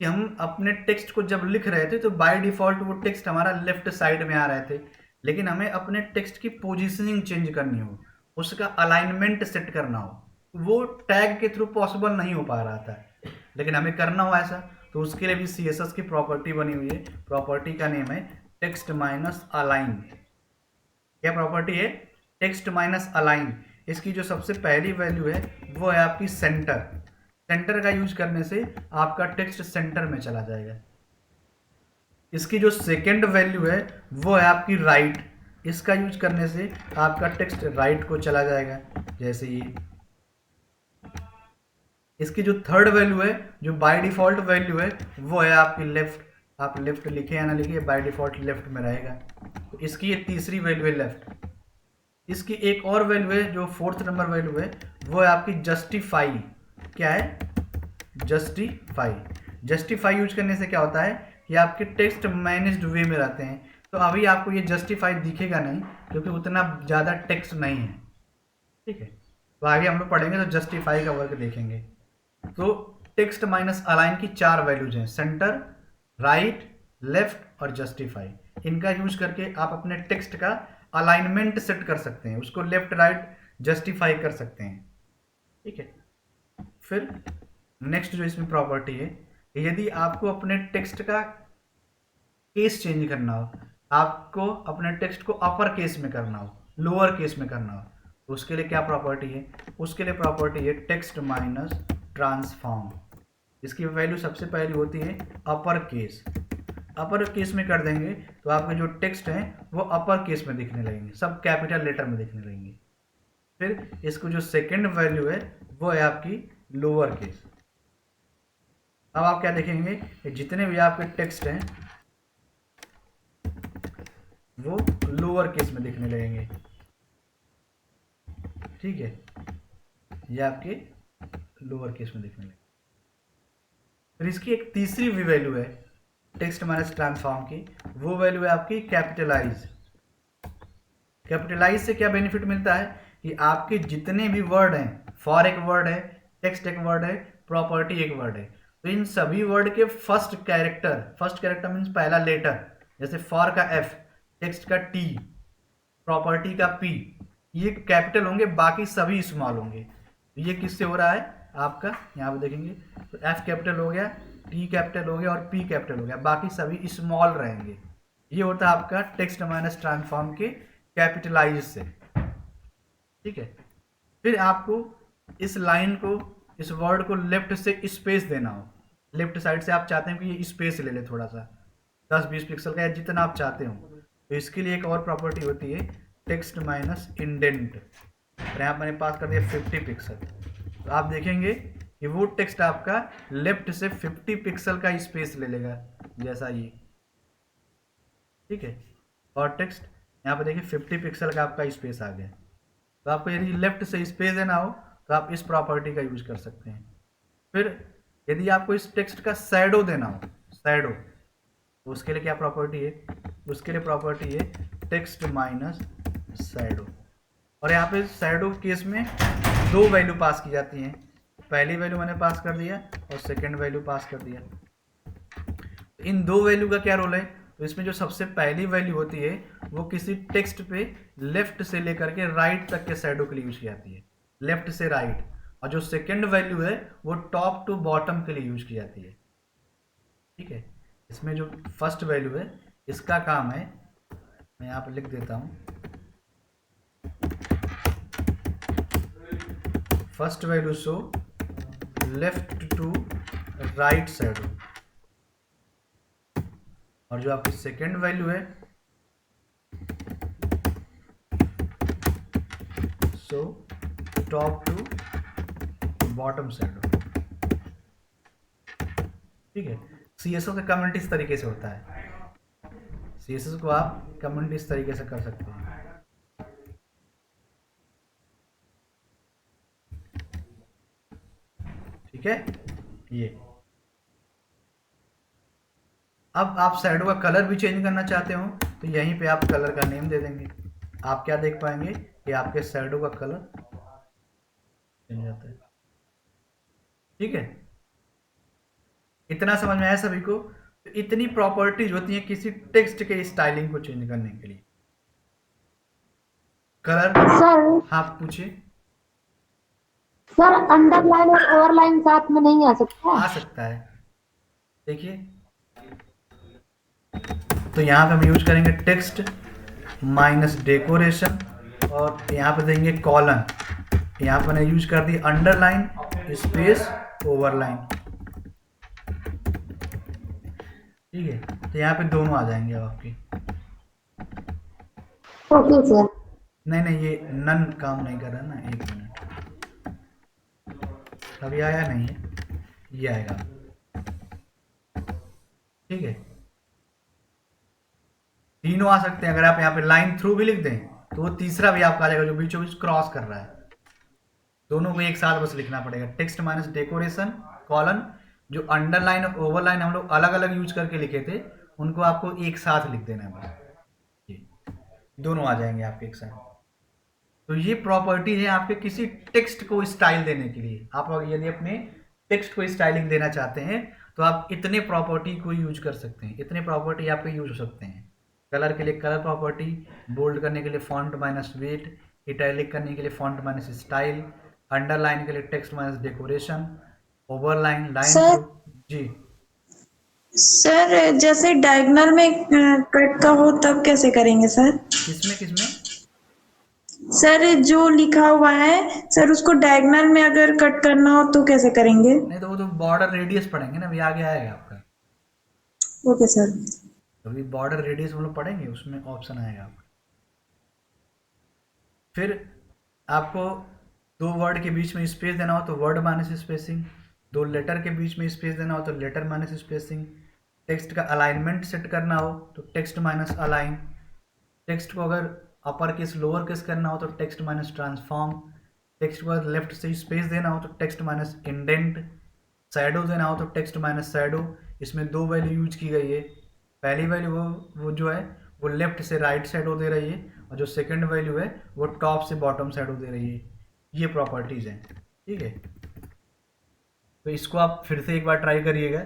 कि हम अपने टेक्स्ट को जब लिख रहे थे तो बाय डिफॉल्ट वो टेक्स्ट हमारा लेफ्ट साइड में आ रहे थे, लेकिन हमें अपने टेक्स्ट की पोजीशनिंग चेंज करनी हो, उसका अलाइनमेंट सेट करना हो, वो टैग के थ्रू पॉसिबल नहीं हो पा रहा था, लेकिन हमें करना हो ऐसा, तो उसके लिए भी CSS की प्रॉपर्टी बनी हुई है। प्रॉपर्टी का नेम है टेक्स्ट माइनस अलाइन। क्या प्रॉपर्टी है? Text minus align. इसकी जो सबसे पहली वैल्यू है वो है आपकी सेंटर। सेंटर का यूज करने से आपका टेक्स्ट सेंटर में चला जाएगा। इसकी जो सेकंड वैल्यू है वो है आपकी राइट। इसका यूज करने से आपका टेक्स्ट राइट को चला जाएगा, जैसे ये। इसकी जो थर्ड वैल्यू है, जो बाय डिफॉल्ट वैल्यू है, वो है आपकी लेफ्ट। आप लेफ्ट लिखे या ना लिखिए, बाय डिफॉल्ट लेफ्ट में रहेगा, तो इसकी ये तीसरी वैल्यू है लेफ्ट। इसकी एक और वैल्यू है जो फोर्थ नंबर वैल्यू है, वो है आपकी जस्टिफाई। क्या है? जस्टिफाई। जस्टिफाई यूज करने से क्या होता है कि आपके टेक्स्ट मैनेज्ड वे में रहते हैं, तो अभी आपको ये जस्टिफाई दिखेगा नहीं क्योंकि उतना ज़्यादा टेक्स्ट नहीं है। ठीक है, तो आगे हम लोग पढ़ेंगे तो जस्टिफाई का वर्क देखेंगे। तो टेक्स्ट माइनस अलाइन की 4 वैल्यूज हैं, सेंटर, राइट, लेफ्ट और जस्टिफाई। इनका यूज करके आप अपने टेक्स्ट का अलाइनमेंट सेट कर सकते हैं, उसको लेफ्ट राइट जस्टिफाई कर सकते हैं। ठीक है, फिर नेक्स्ट जो इसमें प्रॉपर्टी है, यदि आपको अपने टेक्स्ट का केस चेंज करना हो, आपको अपने टेक्स्ट को अपर केस में करना हो, लोअर केस में करना हो, तो उसके लिए क्या प्रॉपर्टी है? उसके लिए प्रॉपर्टी है टेक्स्ट माइनस ट्रांसफॉर्म। इसकी वैल्यू सबसे पहली होती है अपर केस। अपर केस में कर देंगे तो आपके जो टेक्स्ट हैं वो अपर केस में दिखने लगेंगे, सब कैपिटल लेटर में दिखने लगेंगे। फिर इसको जो सेकंड वैल्यू है वो है आपकी लोअर केस। अब आप क्या देखेंगे कि जितने भी आपके टेक्स्ट हैं वो लोअर केस में दिखने लगेंगे, ठीक है, ये आपके लोअर केस में दिखने लगेंगे। फिर इसकी एक तीसरी भी वैल्यू है टेक्स्ट माइनस ट्रांसफॉर्म की, वो वैल्यू है आपकी कैपिटलाइज। कैपिटलाइज से क्या बेनिफिट मिलता है कि आपके जितने भी वर्ड हैं, फॉर एक वर्ड है, टेक्स्ट एक वर्ड है, प्रॉपर्टी एक वर्ड है, तो इन सभी वर्ड के फर्स्ट कैरेक्टर मीन्स पहला लेटर, जैसे फॉर का एफ, टेक्स्ट का टी, प्रॉपर्टी का पी, ये कैपिटल होंगे, बाकी सभी स्मॉल होंगे। तो ये किससे हो रहा है आपका, यहाँ पे देखेंगे तो एफ कैपिटल हो गया, टी कैपिटल हो गया और पी कैपिटल हो गया, बाकी सभी स्मॉल रहेंगे। ये होता है आपका टेक्स्ट माइनस ट्रांसफॉर्म के कैपिटलाइज से, ठीक है। फिर आपको इस लाइन को, इस वर्ड को लेफ्ट से स्पेस देना हो, लेफ्ट साइड से आप चाहते हैं कि ये स्पेस ले ले थोड़ा सा 10-20 पिक्सल का या जितना आप चाहते हो, तो इसके लिए एक और प्रॉपर्टी होती है टेक्स्ट माइनस इंडेंट, और यहाँ मैंने पास कर दिया 50 पिक्सल। तो आप देखेंगे कि वो टेक्स्ट आपका लेफ्ट से 50 पिक्सल का स्पेस ले लेगा, जैसा ये, ठीक है। और टेक्स्ट यहाँ पे देखिए 50 पिक्सल का आपका स्पेस आ गया। तो आपको यदि लेफ्ट से स्पेस देना हो तो आप इस प्रॉपर्टी का यूज कर सकते हैं। फिर यदि आपको इस टेक्स्ट का शैडो देना हो, शैडो, तो उसके लिए क्या प्रॉपर्टी है, उसके लिए प्रॉपर्टी है टेक्स्ट माइनस शैडो। और यहाँ पे शैडो केस में दो वैल्यू पास की जाती हैं, पहली वैल्यू मैंने पास कर दिया और सेकेंड वैल्यू पास कर दिया। इन दो वैल्यू का क्या रोल है, तो इसमें जो सबसे पहली वैल्यू होती है वो किसी टेक्स्ट पे लेफ्ट से लेकर के राइट तक के शैडो के लिए यूज की जाती है, लेफ्ट से राइट, और जो सेकंड वैल्यू है वो टॉप टू बॉटम के लिए यूज की जाती है, ठीक है। इसमें जो फर्स्ट वैल्यू है इसका काम है, मैं यहाँ पे लिख देता हूँ, first value show left to right shadow, और जो आपकी सेकेंड वैल्यू है so top to bottom shadow, ठीक है। सीएसएस का कमेंट इस तरीके से होता है, सीएसएस को आप कमेंट इस तरीके से कर सकते हैं, ठीक है। ये अब आप शैडो का कलर भी चेंज करना चाहते हो तो यहीं पे आप कलर का नेम दे देंगे, आप क्या देख पाएंगे कि आपके शैडो का कलर चेंज हो जाता है, ठीक है। इतना समझ में आया सभी को। तो इतनी प्रॉपर्टीज होती हैं किसी टेक्स्ट के स्टाइलिंग को चेंज करने के लिए। कलर, सर हाँ पूछिए। सर अंडरलाइन और ओवरलाइन साथ में नहीं आ सकता? आ सकता है, देखिए, तो यहाँ पे हम यूज करेंगे टेक्स्ट माइनस डेकोरेशन, और यहाँ पे देंगे कॉलन, यहाँ पर मैंने यूज कर दी अंडरलाइन स्पेस ओवरलाइन, ठीक है। तो यहाँ पे दोनों आ जाएंगे अब आपकी। Okay sir. नहीं नहीं, ये नन काम नहीं कर रहा ना, एक मिनट, अभी आया नहीं है, ये आएगा, ठीक है। तीनों आ सकते हैं, अगर आप यहाँ पे लाइन थ्रू भी लिख दें तो वो तीसरा भी आपका आ जाएगा जो बीचों बीच क्रॉस कर रहा है। दोनों को एक साथ बस लिखना पड़ेगा, टेक्स्ट माइनस डेकोरेशन कॉलन, जो अंडरलाइन और ओवरलाइन हम लोग अलग अलग यूज करके लिखे थे उनको आपको एक साथ लिख देना है बस, दोनों आ जाएंगे आपके एक साथ। तो ये प्रॉपर्टी है आपके किसी टेक्स्ट को स्टाइल देने के लिए। आप यदि अपने टेक्स्ट को स्टाइलिंग देना चाहते हैं तो आप इतने प्रॉपर्टी को यूज कर सकते हैं, इतने प्रॉपर्टी आपके यूज हो सकते हैं। कलर के लिए कलर प्रॉपर्टी, बोल्ड करने के लिए फॉन्ट माइनस वेट, इटैलिक करने के लिए फॉन्ट माइनस स्टाइल, अंडरलाइन के लिए text minus decoration, overline line sir through. जी सर जैसे डायगोनल में कट का हो तब कैसे करेंगे सर? किसमें किसमें? सर जो लिखा हुआ है सर उसको डायगोनल में अगर कट करना हो तो कैसे करेंगे? नहीं तो वो तो बॉर्डर रेडियस पढ़ेंगे ना, अभी आगे आएगा आपका, ओके सर। तो अभी बॉर्डर रेडियस हम लोग पढ़ेंगे, उसमें ऑप्शन आएगा आपका। फिर आपको दो वर्ड के बीच में स्पेस देना हो तो वर्ड माइनस स्पेसिंग, दो लेटर के बीच में स्पेस देना हो तो लेटर माइनस स्पेसिंग, टेक्स्ट का अलाइनमेंट सेट करना हो तो टेक्स्ट माइनस अलाइन, टेक्स्ट को अगर अपर केस लोअर केस करना हो तो टेक्स्ट माइनस ट्रांसफॉर्म, टेक्स्ट को अगर लेफ्ट से स्पेस देना हो तो टेक्स्ट माइनस इंडेंट, शैडो देना हो तो टेक्स्ट माइनस शैडो। इसमें दो वैल्यू यूज की गई है। पहली वैल्यू वो जो है वो लेफ्ट से राइट शैडो दे रही है, और जो सेकंड वैल्यू है वो टॉप से बॉटम शैडो दे रही है। ये प्रॉपर्टीज़ हैं, ठीक है। तो इसको आप फिर से एक बार ट्राई करिएगा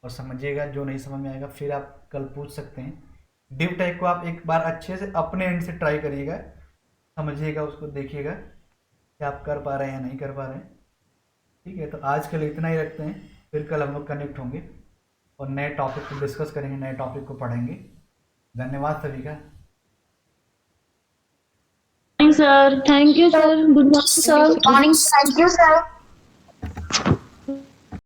और समझिएगा, जो नहीं समझ में आएगा फिर आप कल पूछ सकते हैं। डिव टैग को आप एक बार अच्छे से अपने एंड से ट्राई करिएगा, समझिएगा, उसको देखिएगा कि आप कर पा रहे हैं या नहीं कर पा रहे हैं, ठीक है। तो आज के लिए इतना ही रखते हैं, फिर कल हम लोग कनेक्ट होंगे और नए टॉपिक को डिस्कस करेंगे, नए टॉपिक को पढ़ेंगे। धन्यवाद सभी का। Sir thank you sir, good morning sir. Morning, thank you sir.